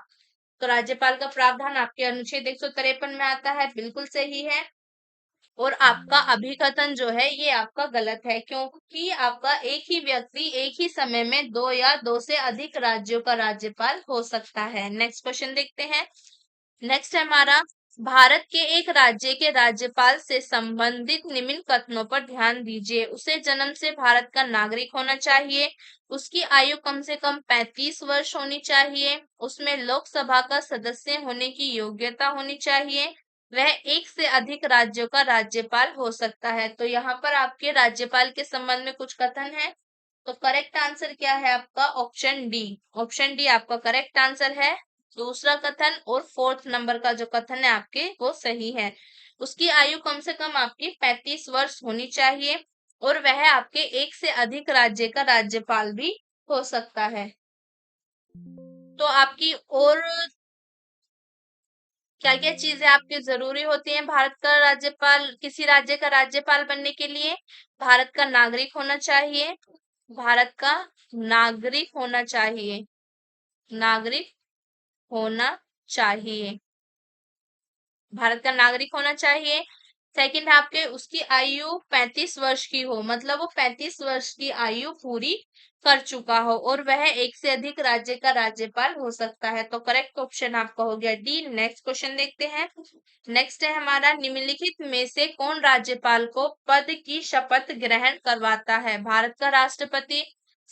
तो राज्यपाल का प्रावधान आपके अनुच्छेद 153 में आता है, बिल्कुल सही है। और आपका अभिकथन जो है ये आपका गलत है, क्योंकि आपका एक ही व्यक्ति एक ही समय में दो या दो से अधिक राज्यों का राज्यपाल हो सकता है। नेक्स्ट क्वेश्चन देखते हैं। नेक्स्ट है हमारा, भारत के एक राज्य के राज्यपाल से संबंधित निम्न कथनों पर ध्यान दीजिए। उसे जन्म से भारत का नागरिक होना चाहिए, उसकी आयु कम से कम 35 वर्ष होनी चाहिए, उसमें लोकसभा का सदस्य होने की योग्यता होनी चाहिए, वह एक से अधिक राज्यों का राज्यपाल हो सकता है। तो यहाँ पर आपके राज्यपाल के संबंध में कुछ कथन है। तो करेक्ट आंसर क्या है आपका? Option D. ऑप्शन डी आपका करेक्ट आंसर है। दूसरा कथन और फोर्थ नंबर का जो कथन है आपके वो सही है। उसकी आयु कम से कम आपकी 35 वर्ष होनी चाहिए और वह आपके एक से अधिक राज्य का राज्यपाल भी हो सकता है। तो आपकी और क्या क्या चीजें आपकी जरूरी होती हैं भारत का राज्यपाल, किसी राज्य का राज्यपाल बनने के लिए? भारत का नागरिक होना चाहिए, भारत का नागरिक होना चाहिए, नागरिक होना चाहिए, भारत का नागरिक होना चाहिए। सेकंड आपके उसकी आयु 35 वर्ष की हो, मतलब वो 35 वर्ष की आयु पूरी कर चुका हो और वह एक से अधिक राज्य का राज्यपाल हो सकता है। तो करेक्ट ऑप्शन आपका हो गया डी। नेक्स्ट क्वेश्चन देखते हैं। नेक्स्ट है हमारा, निम्नलिखित में से कौन राज्यपाल को पद की शपथ ग्रहण करवाता है? भारत का राष्ट्रपति,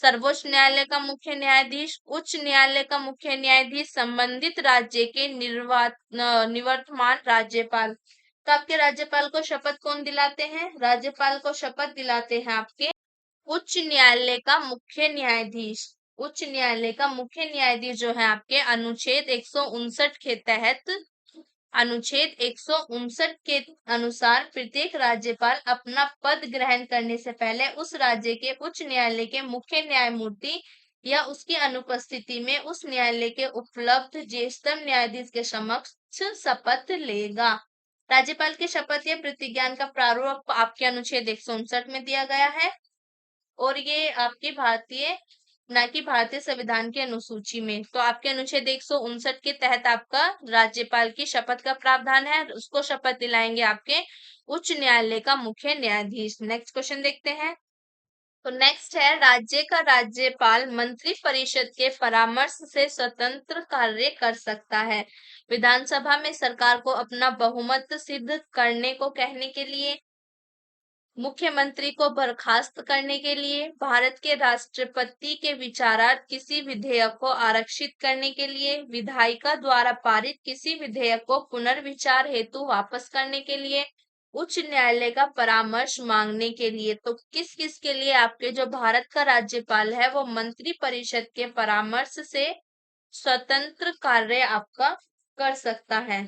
सर्वोच्च न्यायालय का मुख्य न्यायाधीश, उच्च न्यायालय का मुख्य न्यायाधीश, संबंधित राज्य के निवर्तमान राज्यपाल। तो आपके राज्यपाल को शपथ कौन दिलाते हैं? राज्यपाल को शपथ दिलाते हैं आपके उच्च न्यायालय का मुख्य न्यायाधीश। उच्च न्यायालय का मुख्य न्यायाधीश जो है आपके अनुच्छेद 159 के तहत, अनुच्छेद 159 के अनुसार प्रत्येक राज्यपाल अपना पद ग्रहण करने से पहले उस राज्य के उच्च न्यायालय के मुख्य न्यायमूर्ति या उसकी अनुपस्थिति में उस न्यायालय के उपलब्ध ज्येष्ठतम न्यायाधीश के समक्ष शपथ लेगा। राज्यपाल की शपथ या प्रतिज्ञान का प्रारूप आपके अनुच्छेद 159 में दिया गया है और ये आपके भारतीय, ना कि भारतीय संविधान की अनुसूची में। तो आपके अनुच्छेद 159 के तहत आपका राज्यपाल की शपथ का प्रावधान है, उसको शपथ दिलाएंगे आपके उच्च न्यायालय का मुख्य न्यायाधीश। नेक्स्ट क्वेश्चन देखते हैं। तो नेक्स्ट है, राज्य का राज्यपाल मंत्री परिषद के परामर्श से स्वतंत्र कार्य कर सकता है। विधानसभा में सरकार को अपना बहुमत सिद्ध करने को कहने के लिए, मुख्यमंत्री को बर्खास्त करने के लिए, भारत के राष्ट्रपति के विचारार्थ किसी विधेयक को आरक्षित करने के लिए, विधायिका द्वारा पारित किसी विधेयक को पुनर्विचार हेतु वापस करने के लिए, उच्च न्यायालय का परामर्श मांगने के लिए। तो किस किस के लिए आपके जो भारत का राज्यपाल है वो मंत्री परिषद के परामर्श से स्वतंत्र कार्य आपका कर सकता है?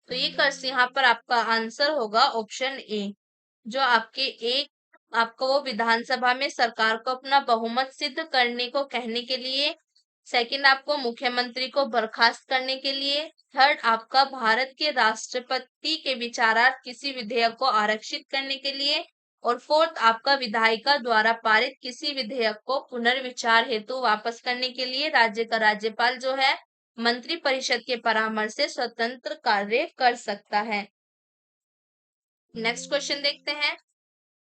तो ये यहाँ पर आपका आंसर होगा ऑप्शन ए। जो आपके एक, आपको वो विधानसभा में सरकार को अपना बहुमत सिद्ध करने को कहने के लिए, सेकंड आपको मुख्यमंत्री को बर्खास्त करने के लिए, थर्ड आपका भारत के राष्ट्रपति के विचारार्थ किसी विधेयक को आरक्षित करने के लिए, और फोर्थ आपका विधायिका द्वारा पारित किसी विधेयक को पुनर्विचार हेतु वापस करने के लिए राज्य का राज्यपाल जो है मंत्री परिषद के परामर्श से स्वतंत्र कार्य कर सकता है। नेक्स्ट क्वेश्चन देखते हैं।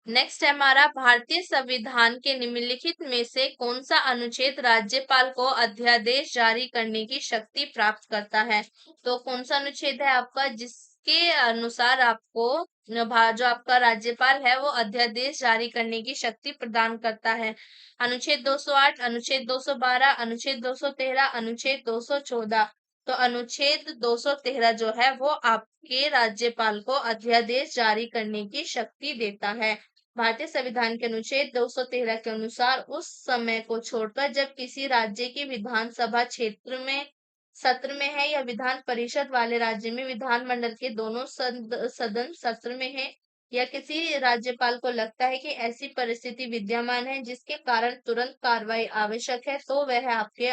नेक्स्ट है हमारा, भारतीय संविधान के निम्नलिखित में से कौन सा अनुच्छेद राज्यपाल को अध्यादेश जारी करने की शक्ति प्राप्त करता है? तो कौन सा अनुच्छेद है आपका जिसके अनुसार आपको जो आपका राज्यपाल है वो अध्यादेश जारी करने की शक्ति प्रदान करता है? अनुच्छेद 208, अनुच्छेद 212, अनुच्छेद 213, अनुच्छेद 214। तो अनुच्छेद 213 जो है वो आपके राज्यपाल को अध्यादेश जारी करने की शक्ति देता है। भारतीय संविधान के अनुच्छेद 213 के अनुसार उस समय को छोड़कर जब किसी राज्य की विधानसभा क्षेत्र में सत्र में है या विधान परिषद वाले राज्य में विधानमंडल के दोनों सदन सत्र में है या किसी राज्यपाल को लगता है कि ऐसी परिस्थिति विद्यमान है जिसके कारण तुरंत कार्रवाई आवश्यक है, तो वह आपके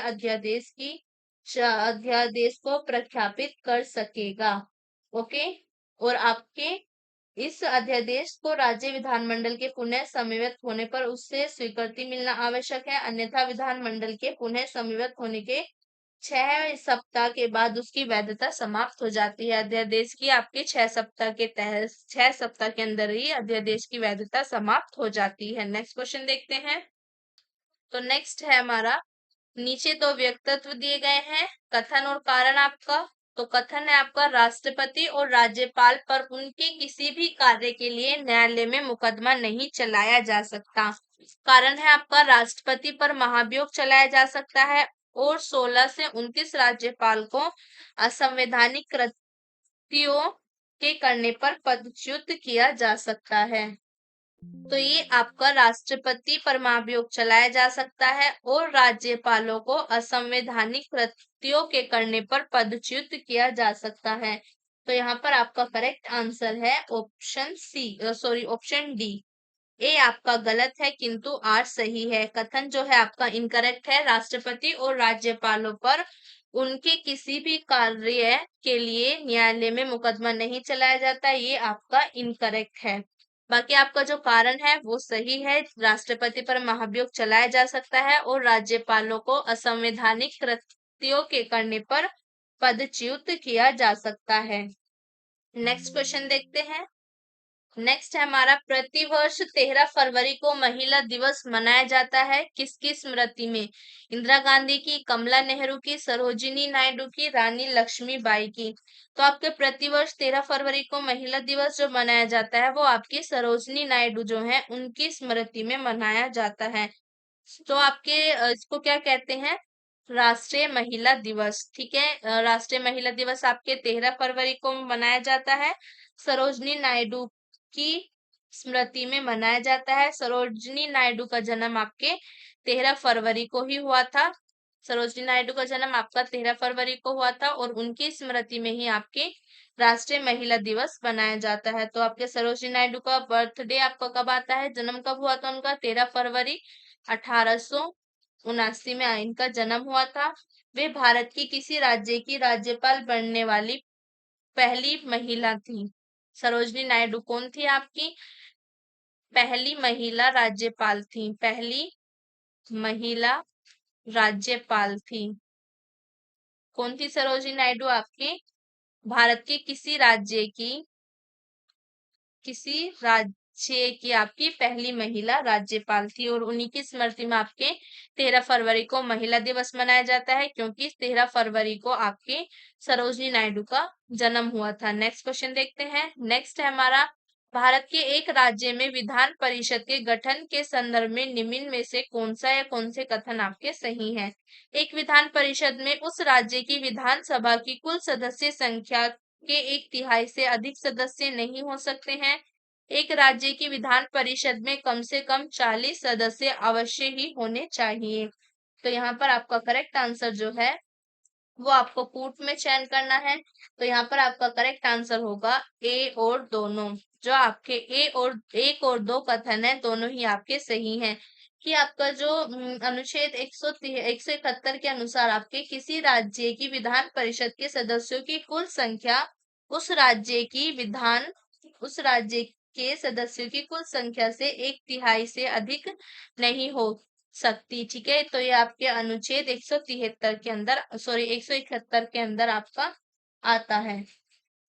अध्यादेश को प्रख्यापित कर सकेगा। ओके। और आपके इस अध्यादेश को राज्य विधानमंडल के पुनः समन्वित होने पर उससे स्वीकृति मिलना आवश्यक है, अन्यथा विधानमंडल के पुनः समन्वित होने के 6 सप्ताह के बाद उसकी वैधता समाप्त हो जाती है। अध्यादेश की आपके 6 सप्ताह के अंदर ही अध्यादेश की वैधता समाप्त हो जाती है। नेक्स्ट क्वेश्चन देखते हैं। तो नेक्स्ट है हमारा, नीचे तो व्यक्तित्व दिए गए हैं, कथन और कारण आपका। तो कथन है आपका, राष्ट्रपति और राज्यपाल पर उनके किसी भी कार्य के लिए न्यायालय में मुकदमा नहीं चलाया जा सकता। कारण है आपका, राष्ट्रपति पर महाभियोग चलाया जा सकता है और 16 से 29 राज्यपाल को असंवैधानिक कृत्यों के करने पर पदच्युत किया जा सकता है। तो ये आपका राष्ट्रपति पर महाभियोग चलाया जा सकता है और राज्यपालों को असंवैधानिक कृत्यों के करने पर पदच्युत किया जा सकता है। तो यहाँ पर आपका करेक्ट आंसर है ऑप्शन डी। ए आपका गलत है किंतु आर सही है। कथन जो है आपका इनकरेक्ट है। राष्ट्रपति और राज्यपालों पर उनके किसी भी कार्य के लिए न्यायालय में मुकदमा नहीं चलाया जाता, ये आपका इनकरेक्ट है। बाकी आपका जो कारण है वो सही है। राष्ट्रपति पर महाभियोग चलाया जा सकता है और राज्यपालों को असंवैधानिक कृत्यों के करने पर पदच्युत किया जा सकता है। नेक्स्ट क्वेश्चन देखते हैं। नेक्स्ट है हमारा, प्रतिवर्ष 13 फरवरी को महिला दिवस मनाया जाता है किसकी स्मृति में? इंदिरा गांधी की, कमला नेहरू की, सरोजिनी नायडू की, रानी लक्ष्मीबाई की। तो आपके प्रतिवर्ष 13 फरवरी को महिला दिवस जो मनाया जाता है वो आपकी सरोजिनी नायडू जो है उनकी स्मृति में मनाया जाता है। तो आपके इसको क्या कहते हैं? राष्ट्रीय महिला दिवस। ठीक है, राष्ट्रीय महिला दिवस आपके 13 फरवरी को मनाया जाता है। सरोजिनी नायडू की स्मृति में मनाया जाता है। सरोजिनी नायडू का जन्म आपके 13 फरवरी को ही हुआ था। सरोजिनी नायडू का जन्म आपका 13 फरवरी को हुआ था और उनकी स्मृति में ही आपके राष्ट्रीय महिला दिवस मनाया जाता है। तो आपके सरोजिनी नायडू का बर्थडे आपका कब आता है? जन्म कब हुआ था उनका? 13 फरवरी 1879 में इनका जन्म हुआ था। वे भारत की किसी राज्य की राज्यपाल बनने वाली पहली महिला थी। सरोजिनी नायडू कौन थी? आपकी पहली महिला राज्यपाल थी। पहली महिला राज्यपाल थी। कौन थी सरोजिनी नायडू? आपकी भारत के किसी राज्य की आपकी पहली महिला राज्यपाल थी और उन्हीं की स्मृति में आपके 13 फरवरी को महिला दिवस मनाया जाता है, क्योंकि 13 फरवरी को आपके सरोजिनी नायडू का जन्म हुआ था। नेक्स्ट क्वेश्चन देखते हैं। नेक्स्ट है हमारा, भारत के एक राज्य में विधान परिषद के गठन के संदर्भ में निम्न में से कौन सा या कौन से कथन आपके सही हैं? एक विधान परिषद में उस राज्य की विधानसभा की कुल सदस्य संख्या के 1/3 से अधिक सदस्य नहीं हो सकते हैं। एक राज्य की विधान परिषद में कम से कम 40 सदस्य अवश्य ही होने चाहिए। तो यहाँ पर आपका करेक्ट आंसर जो है वो आपको कूट में चयन करना है। तो यहाँ पर आपका करेक्ट आंसर होगा ए और दोनों। जो आपके एक और दो कथन है दोनों ही आपके सही हैं कि आपका जो अनुच्छेद 171 के अनुसार आपके किसी राज्य की विधान परिषद के सदस्यों की कुल संख्या उस राज्य के सदस्यों की कुल संख्या से 1/3 से अधिक नहीं हो सकती। ठीक है, तो ये आपके अनुच्छेद 173 के अंदर 171 के अंदर आपका आता है।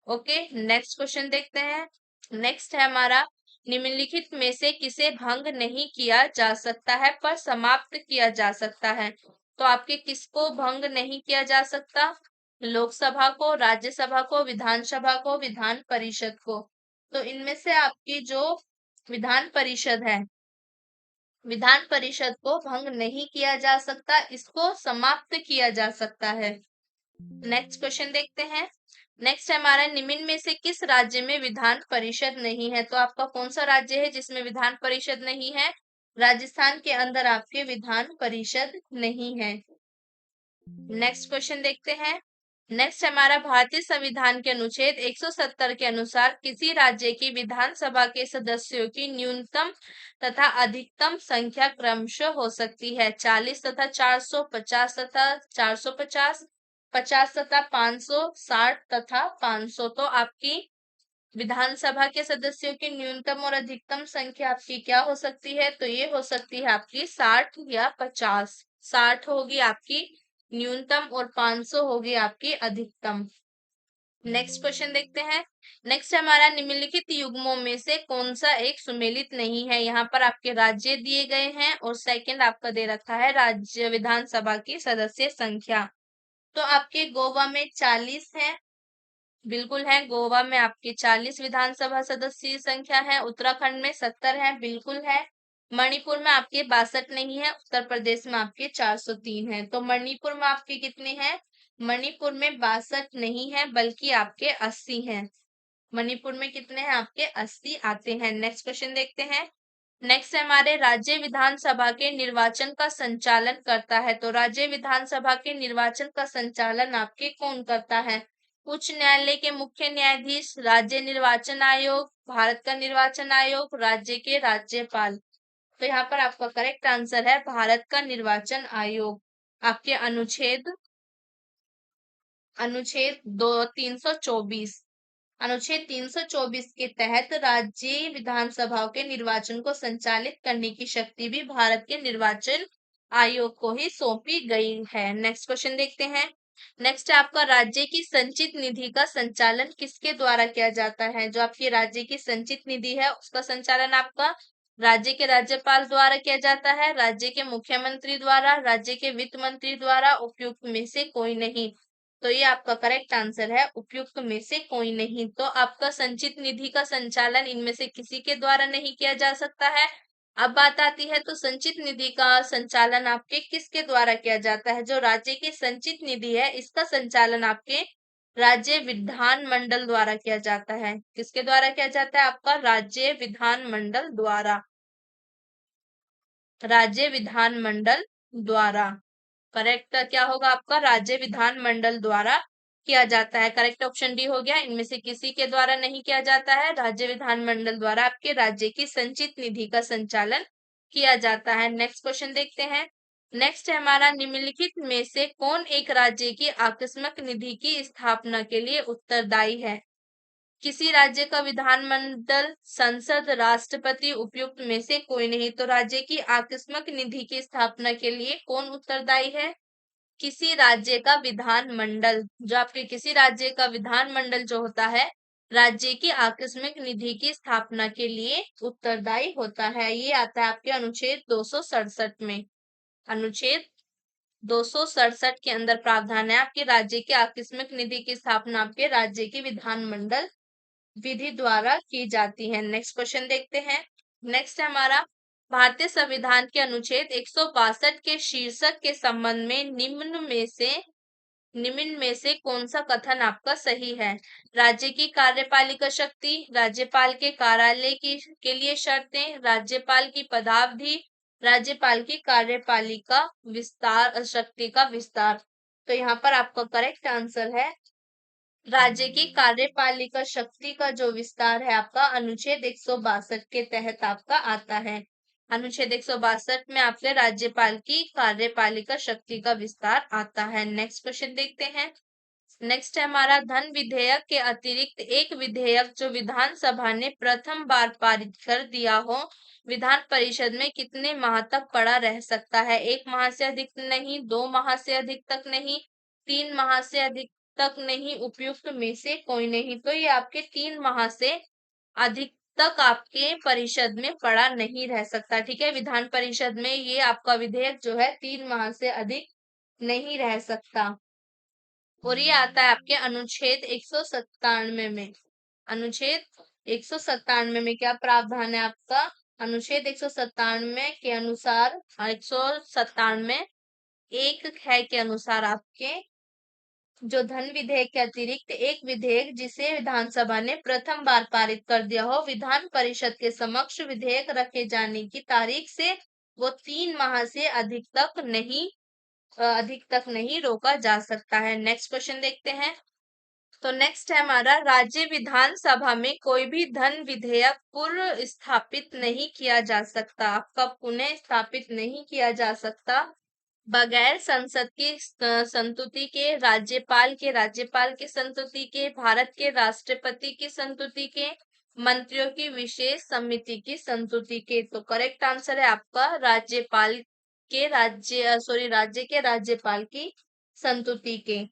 ओके, नेक्स्ट क्वेश्चन देखते हैं। नेक्स्ट है हमारा, निम्नलिखित में से किसे भंग नहीं किया जा सकता है पर समाप्त किया जा सकता है? तो आपके किसको भंग नहीं किया जा सकता? लोकसभा को, राज्यसभा को, विधानसभा को, विधान परिषद को। तो इनमें से आपकी जो विधान परिषद है, विधान परिषद को भंग नहीं किया जा सकता, इसको समाप्त किया जा सकता है। नेक्स्ट क्वेश्चन देखते हैं। नेक्स्ट हमारा, निम्न में से किस राज्य में विधान परिषद नहीं है? तो आपका कौन सा राज्य है जिसमें विधान परिषद नहीं है? राजस्थान के अंदर आपके विधान परिषद नहीं है। नेक्स्ट क्वेश्चन देखते हैं। नेक्स्ट हमारा, भारतीय संविधान के अनुच्छेद 170 के अनुसार किसी राज्य की विधानसभा के सदस्यों की न्यूनतम तथा अधिकतम संख्या क्रमशः हो सकती है 40 तथा 400, 50 तथा 450, 50 तथा 500, 60 तथा 500। तो आपकी विधानसभा के सदस्यों की न्यूनतम और अधिकतम संख्या आपकी क्या हो सकती है? तो ये हो सकती है आपकी 60 या 50। 60 होगी आपकी न्यूनतम और 500 होगी आपकी अधिकतम। नेक्स्ट क्वेश्चन देखते हैं। नेक्स्ट हमारा, निम्नलिखित युग्मों में से कौन सा एक सुमेलित नहीं है? यहाँ पर आपके राज्य दिए गए हैं और सेकंड आपका दे रखा है राज्य विधानसभा की सदस्य संख्या। तो आपके गोवा में 40 है, बिल्कुल है। गोवा में आपके 40 विधानसभा सदस्य संख्या है। उत्तराखंड में 70 है, बिल्कुल है। मणिपुर में आपके 62 नहीं है। उत्तर प्रदेश में आपके 403 है। तो मणिपुर में आपके कितने हैं? मणिपुर में 62 नहीं है बल्कि आपके 80 हैं। मणिपुर में कितने हैं? आपके 80 आते हैं। नेक्स्ट क्वेश्चन देखते हैं। नेक्स्ट हमारे, राज्य विधानसभा के निर्वाचन का संचालन करता है। तो राज्य विधानसभा के निर्वाचन का संचालन आपके कौन करता है? उच्च न्यायालय के मुख्य न्यायाधीश, राज्य निर्वाचन आयोग, भारत का निर्वाचन आयोग, राज्य के राज्यपाल। तो यहाँ पर आपका करेक्ट आंसर है भारत का निर्वाचन आयोग। आपके अनुच्छेद 324, अनुच्छेद 324 के तहत राज्य विधानसभाओं के निर्वाचन को संचालित करने की शक्ति भी भारत के निर्वाचन आयोग को ही सौंपी गई है। नेक्स्ट क्वेश्चन देखते हैं। नेक्स्ट है आपका, राज्य की संचित निधि का संचालन किसके द्वारा किया जाता है? जो आपकी राज्य की संचित निधि है उसका संचालन आपका राज्य के राज्यपाल द्वारा किया जाता है, राज्य के मुख्यमंत्री द्वारा, राज्य के वित्त मंत्री द्वारा, उपयुक्त में से कोई नहीं। तो ये आपका करेक्ट आंसर है, उपयुक्त में से कोई नहीं। तो आपका संचित निधि का संचालन इनमें से किसी के द्वारा नहीं किया जा सकता है। अब बात आती है तो संचित निधि का संचालन आपके किसके द्वारा किया जाता है? जो राज्य की संचित निधि है इसका संचालन आपके राज्य विधान मंडल द्वारा किया जाता है। किसके द्वारा किया जाता है? आपका राज्य विधान मंडल द्वारा। राज्य विधान मंडल द्वारा। करेक्ट क्या होगा आपका? राज्य विधान मंडल द्वारा किया जाता है। करेक्ट ऑप्शन डी हो गया। इनमें से किसी के द्वारा नहीं किया जाता है। राज्य विधान मंडल द्वारा आपके राज्य की संचित निधि का संचालन किया जाता है। नेक्स्ट क्वेश्चन देखते हैं। नेक्स्ट है हमारा, निम्नलिखित में से कौन एक राज्य की आकस्मिक निधि की स्थापना के लिए उत्तरदायी है? किसी राज्य का विधानमंडल, संसद, राष्ट्रपति, उपयुक्त में से कोई नहीं। तो राज्य की आकस्मिक निधि की स्थापना के लिए कौन उत्तरदायी है? किसी राज्य का विधानमंडल। जो आपके किसी राज्य का विधानमंडल जो होता है, राज्य की आकस्मिक निधि की स्थापना के लिए उत्तरदायी होता है। ये आता है आपके अनुच्छेद 267 में। अनुच्छेद 267 के अंदर प्रावधान है आपके राज्य की आकस्मिक निधि की स्थापना आपके राज्य की विधानमंडल विधि द्वारा की जाती है। नेक्स्ट क्वेश्चन देखते हैं। नेक्स्ट है हमारा, भारतीय संविधान के अनुच्छेद 162 के शीर्षक के संबंध में निम्न में से कौन सा कथन आपका सही है? राज्य की कार्यपालिका शक्ति, राज्यपाल के कार्यालय के लिए शर्तें, राज्यपाल की पदावधि, राज्यपाल की कार्यपालिका विस्तार, शक्ति का विस्तार। तो यहाँ पर आपका करेक्ट आंसर है राज्य की कार्यपालिका शक्ति का जो विस्तार है आपका अनुच्छेद 162 के तहत आपका आता है। अनुच्छेद 162 में आपके राज्यपाल की कार्यपालिका शक्ति का विस्तार आता है। नेक्स्ट क्वेश्चन देखते हैं। नेक्स्ट है हमारा, धन विधेयक के अतिरिक्त एक विधेयक जो विधानसभा ने प्रथम बार पारित कर दिया हो, विधान परिषद में कितने माह तक पड़ा रह सकता है? 1 माह से अधिक नहीं, 2 माह से अधिक तक नहीं, 3 माह से अधिक तक नहीं, उपयुक्त में से कोई नहीं। तो ये आपके 3 माह से अधिक तक आपके परिषद में पड़ा नहीं रह सकता। ठीक है, विधान परिषद में ये आपका विधेयक जो है 3 माह से अधिक नहीं रह सकता। और ये आता है आपके अनुच्छेद 197 में। अनुच्छेद 197 में क्या प्रावधान है आपका? अनुच्छेद 197 के अनुसार, 197 एक है के अनुसार आपके जो धन विधेयक के अतिरिक्त एक विधेयक जिसे विधानसभा ने प्रथम बार पारित कर दिया हो, विधान परिषद के समक्ष विधेयक रखे जाने की तारीख से वो 3 माह से अधिक तक नहीं रोका जा सकता है। नेक्स्ट क्वेश्चन देखते हैं। तो नेक्स्ट है हमारा, राज्य विधानसभा में कोई भी धन विधेयक पूर्व स्थापित नहीं किया जा सकता। आपका पुनः स्थापित नहीं किया जा सकता बगैर संसद की संतुति के, राज्यपाल के संतुति के, भारत के राष्ट्रपति की संतुति के, मंत्रियों की विशेष समिति की संतुति के। तो करेक्ट आंसर है आपका राज्य के राज्यपाल की संतुति के।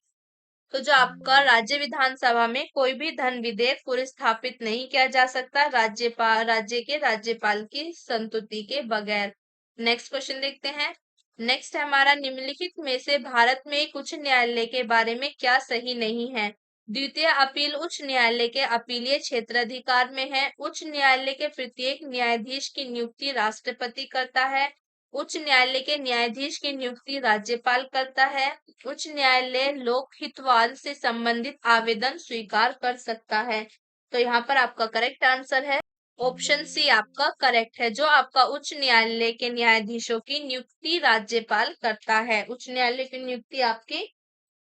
तो जो आपका राज्य विधानसभा में कोई भी धन विधेयक पूर्व स्थापित नहीं किया जा सकता राज्य के राज्यपाल की संतुति के बगैर। नेक्स्ट क्वेश्चन देखते हैं। नेक्स्ट है हमारा, निम्नलिखित में से भारत में एक उच्च न्यायालय के बारे में क्या सही नहीं है। द्वितीय अपील उच्च न्यायालय के अपीलीय क्षेत्राधिकार में है। उच्च न्यायालय के प्रत्येक न्यायाधीश की नियुक्ति राष्ट्रपति करता है। उच्च न्यायालय के न्यायाधीश की नियुक्ति राज्यपाल करता है। उच्च न्यायालय लोकहितवाद से संबंधित आवेदन स्वीकार कर सकता है। तो यहाँ पर आपका करेक्ट आंसर है ऑप्शन सी आपका करेक्ट है। जो आपका उच्च न्यायालय के न्यायाधीशों की नियुक्ति राज्यपाल करता है। उच्च न्यायालय की नियुक्ति आपकी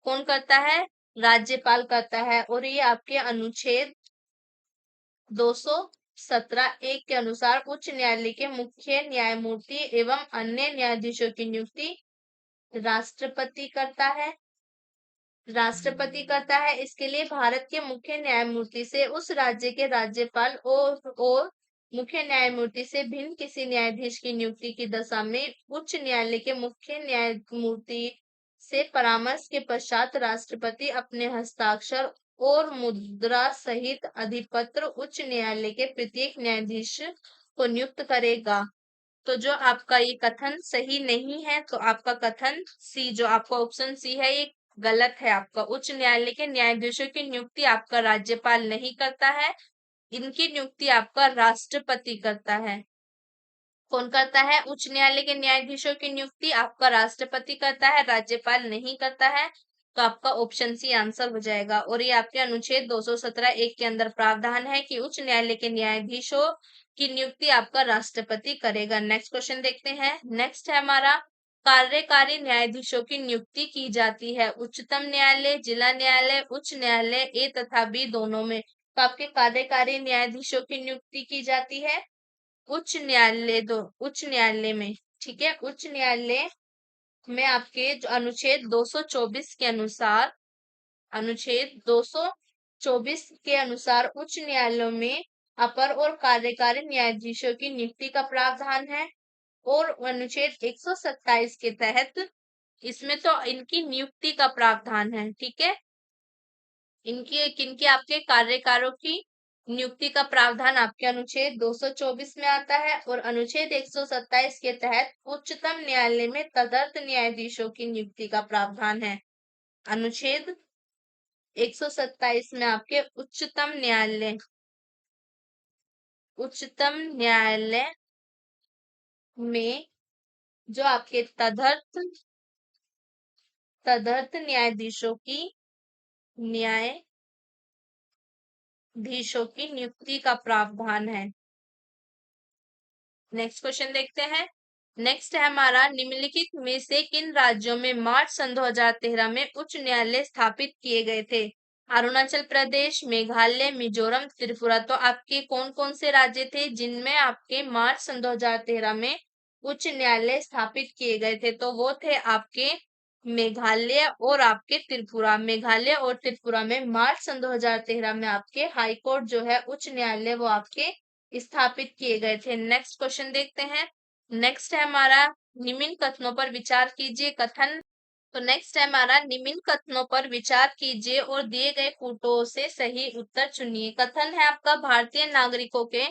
कौन करता है? राज्यपाल करता है। और ये आपके अनुच्छेद 217(1) के अनुसार उच्च न्यायालय के मुख्य न्यायमूर्ति एवं अन्य न्यायाधीशों की नियुक्ति राष्ट्रपति करता है। इसके लिए भारत के मुख्य न्यायमूर्ति से उस राज्य के राज्यपाल और मुख्य न्यायमूर्ति से भिन्न किसी न्यायाधीश की नियुक्ति की दशा में उच्च न्यायालय के मुख्य न्यायमूर्ति से परामर्श के पश्चात राष्ट्रपति अपने हस्ताक्षर और मुद्रा सहित अधिपत्र उच्च न्यायालय के प्रत्येक न्यायाधीश को नियुक्त करेगा। तो जो आपका ये कथन सही नहीं है, तो आपका कथन सी, जो आपका ऑप्शन सी है, ये गलत है। आपका उच्च न्यायालय के न्यायाधीशों की नियुक्ति आपका राज्यपाल नहीं करता है, इनकी नियुक्ति आपका राष्ट्रपति करता है। कौन करता है? उच्च न्यायालय के न्यायाधीशों की नियुक्ति आपका राष्ट्रपति करता है, राज्यपाल नहीं करता है। तो आपका ऑप्शन सी आंसर हो जाएगा। और ये आपके अनुच्छेद 217(1) के अंदर प्रावधान है कि उच्च न्यायालय के न्यायाधीशों की नियुक्ति आपका राष्ट्रपति करेगा। नेक्स्ट क्वेश्चन देखते हैं। नेक्स्ट है हमारा, कार्यकारी न्यायाधीशों की नियुक्ति की जाती है उच्चतम न्यायालय, जिला न्यायालय, उच्च न्यायालय ए तथा बी दोनों में। तो आपके कार्यकारी न्यायाधीशों की नियुक्ति की जाती है उच्च न्यायालय में। ठीक है, उच्च न्यायालय में आपके जो अनुच्छेद 224 के अनुसार, उच्च न्यायालयों में अपर और कार्यकारी न्यायाधीशों की नियुक्ति का प्रावधान है। और अनुच्छेद 127 के तहत इसमें तो इनकी नियुक्ति का प्रावधान है। ठीक है, किनके आपके कार्यकारों की नियुक्ति का प्रावधान आपके अनुच्छेद 224 में आता है। और अनुच्छेद 127 के तहत उच्चतम न्यायालय में तदर्थ न्यायाधीशों की नियुक्ति का प्रावधान है। अनुच्छेद 127 में आपके उच्चतम न्यायालय में जो आपके तदर्थ न्यायाधीशों की नियुक्ति का प्रावधान है। नेक्स्ट क्वेश्चन देखते हैं। नेक्स्ट है हमारा, निम्नलिखित में से किन राज्यों में मार्च सन 2013 में उच्च न्यायालय स्थापित किए गए थे? अरुणाचल प्रदेश, मेघालय, मिजोरम, त्रिपुरा। तो आपके कौन कौन से राज्य थे जिनमें आपके मार्च सन 2013 में उच्च न्यायालय स्थापित किए गए थे? तो वो थे आपके मेघालय और आपके त्रिपुरा। मेघालय और त्रिपुरा में मार्च सन 2013 में आपके हाई कोर्ट जो है, उच्च न्यायालय, वो आपके स्थापित किए गए थे। नेक्स्ट क्वेश्चन देखते हैं। नेक्स्ट है हमारा, निम्न कथनों पर विचार कीजिए। कथन, तो नेक्स्ट है हमारा, निम्न कथनों पर विचार कीजिए और दिए गए कूटों से सही उत्तर चुनिए। कथन है आपका, भारतीय नागरिकों के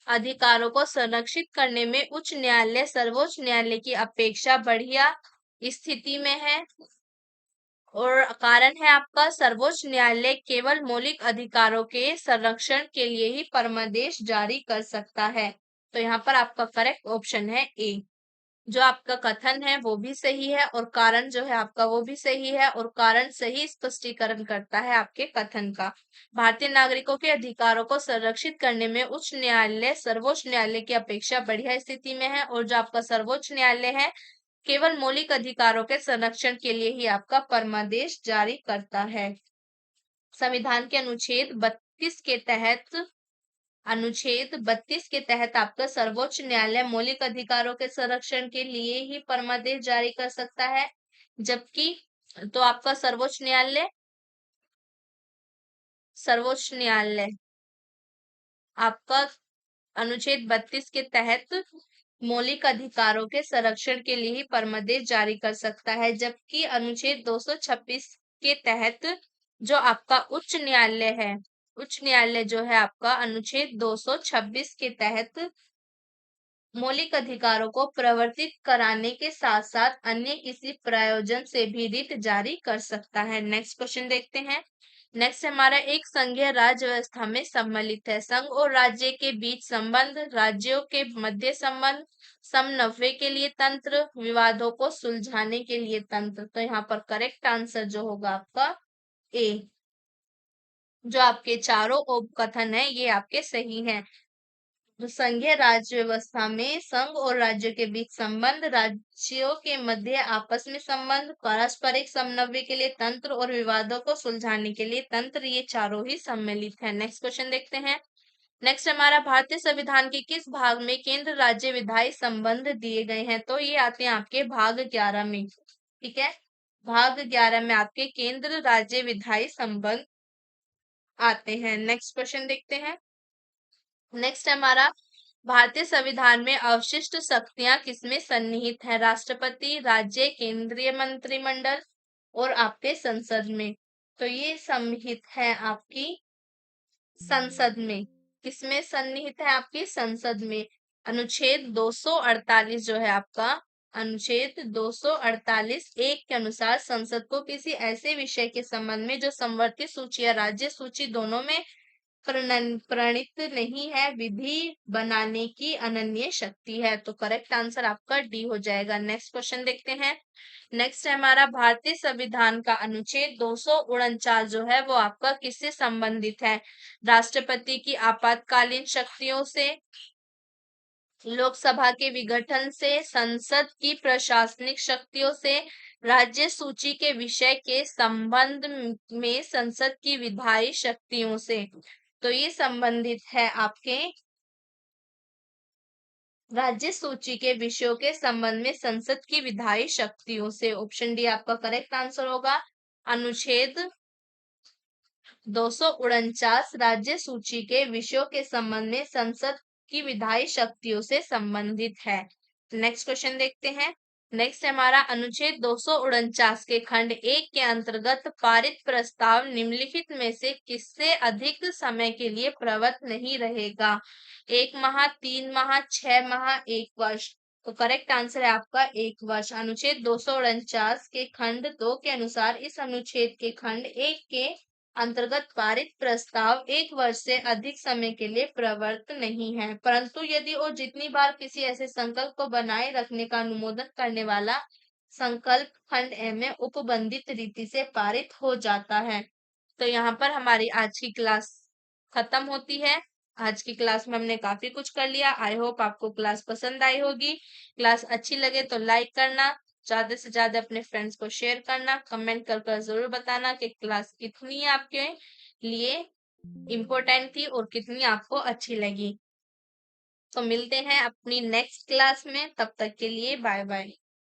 अधिकारों को संरक्षित करने में उच्च न्यायालय सर्वोच्च न्यायालय की अपेक्षा बढ़िया स्थिति में है। और कारण है आपका, सर्वोच्च न्यायालय केवल मौलिक अधिकारों के संरक्षण के लिए ही परमादेश जारी कर सकता है। तो यहाँ पर आपका करेक्ट ऑप्शन है ए। जो आपका कथन है वो भी सही है और कारण जो है आपका वो भी सही है, और कारण सही स्पष्टीकरण करता है आपके कथन का। भारतीय नागरिकों के अधिकारों को संरक्षित करने में उच्च न्यायालय सर्वोच्च न्यायालय की अपेक्षा बढ़िया स्थिति में है, और जो आपका सर्वोच्च न्यायालय है केवल मौलिक अधिकारों के संरक्षण के लिए ही आपका परमादेश जारी करता है। संविधान के अनुच्छेद 32 के तहत आपका सर्वोच्च न्यायालय मौलिक अधिकारों के संरक्षण के लिए ही परमादेश जारी कर सकता है, जबकि तो आपका सर्वोच्च न्यायालय आपका अनुच्छेद 32 के तहत मौलिक अधिकारों के संरक्षण के लिए ही परमादेश जारी कर सकता है, जबकि अनुच्छेद 226 के तहत जो आपका उच्च न्यायालय जो है आपका अनुच्छेद 226 के तहत मौलिक अधिकारों को प्रवर्तित कराने के साथ साथ अन्य किसी प्रयोजन से भी रिट जारी कर सकता है। नेक्स्ट क्वेश्चन देखते हैं। नेक्स्ट हमारा एक संघीय राज्य व्यवस्था में सम्मिलित है। संघ और राज्य के बीच संबंध, राज्यों के मध्य संबंध, समन्वय के लिए तंत्र, विवादों को सुलझाने के लिए तंत्र। तो यहाँ पर करेक्ट आंसर जो होगा आपका ए। जो आपके चारों उपकथन है ये आपके सही हैं। तो संघीय राज्य व्यवस्था में संघ और राज्यों के बीच संबंध, राज्यों के मध्य आपस में संबंध, पारस्परिक समन्वय के लिए तंत्र और विवादों को सुलझाने के लिए तंत्र, ये चारों ही सम्मिलित है। नेक्स्ट क्वेश्चन देखते हैं। नेक्स्ट हमारा भारतीय संविधान के किस भाग में केंद्र राज्य विधायी संबंध दिए गए हैं? तो ये आते हैं आपके भाग 11 में। ठीक है, भाग 11 में आपके केंद्र राज्य विधायी संबंध आते हैं। नेक्स्ट क्वेश्चन देखते हैं। नेक्स्ट हमारा भारतीय संविधान में अवशिष्ट शक्तियां किसमें सन्निहित है? राष्ट्रपति, राज्य, केंद्रीय मंत्रिमंडल और आपके संसद में। तो ये सन्निहित है आपकी संसद में। किसमें सन्निहित है? आपकी संसद में। अनुच्छेद 248 जो है आपका अनुच्छेद 248 एक के अनुसार संसद को किसी ऐसे विषय के संबंध में जो संवर्ती सूची या राज्य सूची दोनों में प्रणीत नहीं है, विधि बनाने की अनन्य शक्ति है। तो करेक्ट आंसर आपका डी हो जाएगा। नेक्स्ट क्वेश्चन देखते हैं। नेक्स्ट है हमारा भारतीय संविधान का अनुच्छेद 249 जो है वो आपका किससे संबंधित है? राष्ट्रपति की आपातकालीन शक्तियों से, लोकसभा के विघटन से, संसद की प्रशासनिक शक्तियों से, राज्य सूची के विषय के संबंध में संसद की विधायी शक्तियों से। तो ये संबंधित है आपके राज्य सूची के विषयों के संबंध में संसद की विधायी शक्तियों से। ऑप्शन डी आपका करेक्ट आंसर होगा। अनुच्छेद 249 राज्य सूची के विषयों के संबंध में संसद की विधायी शक्तियों से संबंधित है। नेक्स्ट क्वेश्चन देखते हैं। नेक्स्ट हमारा अनुच्छेद 249 के खंड 1 के अंतर्गत पारित प्रस्ताव निम्नलिखित में से किससे अधिक समय के लिए प्रवृत्त नहीं रहेगा? 1 माह, 3 माह, 6 माह, 1 वर्ष। तो करेक्ट आंसर है आपका 1 वर्ष। अनुच्छेद 249 के खंड 2 के अनुसार इस अनुच्छेद के खंड 1 के अंतर्गत पारित प्रस्ताव 1 वर्ष से अधिक समय के लिए प्रवृत्त नहीं है, परंतु यदि और जितनी बार किसी ऐसे संकल्प को बनाए रखने का अनुमोदन करने वाला संकल्प खंड ए में उपबंधित रीति से पारित हो जाता है। तो यहाँ पर हमारी आज की क्लास खत्म होती है। आज की क्लास में हमने काफी कुछ कर लिया। आई होप आपको क्लास पसंद आई होगी। क्लास अच्छी लगे तो लाइक करना, ज्यादा से ज्यादा अपने फ्रेंड्स को शेयर करना, कमेंट कर जरूर बताना कि क्लास कितनी आपके लिए इम्पोर्टेंट थी और कितनी आपको अच्छी लगी। तो मिलते हैं अपनी नेक्स्ट क्लास में, तब तक के लिए बाय बाय।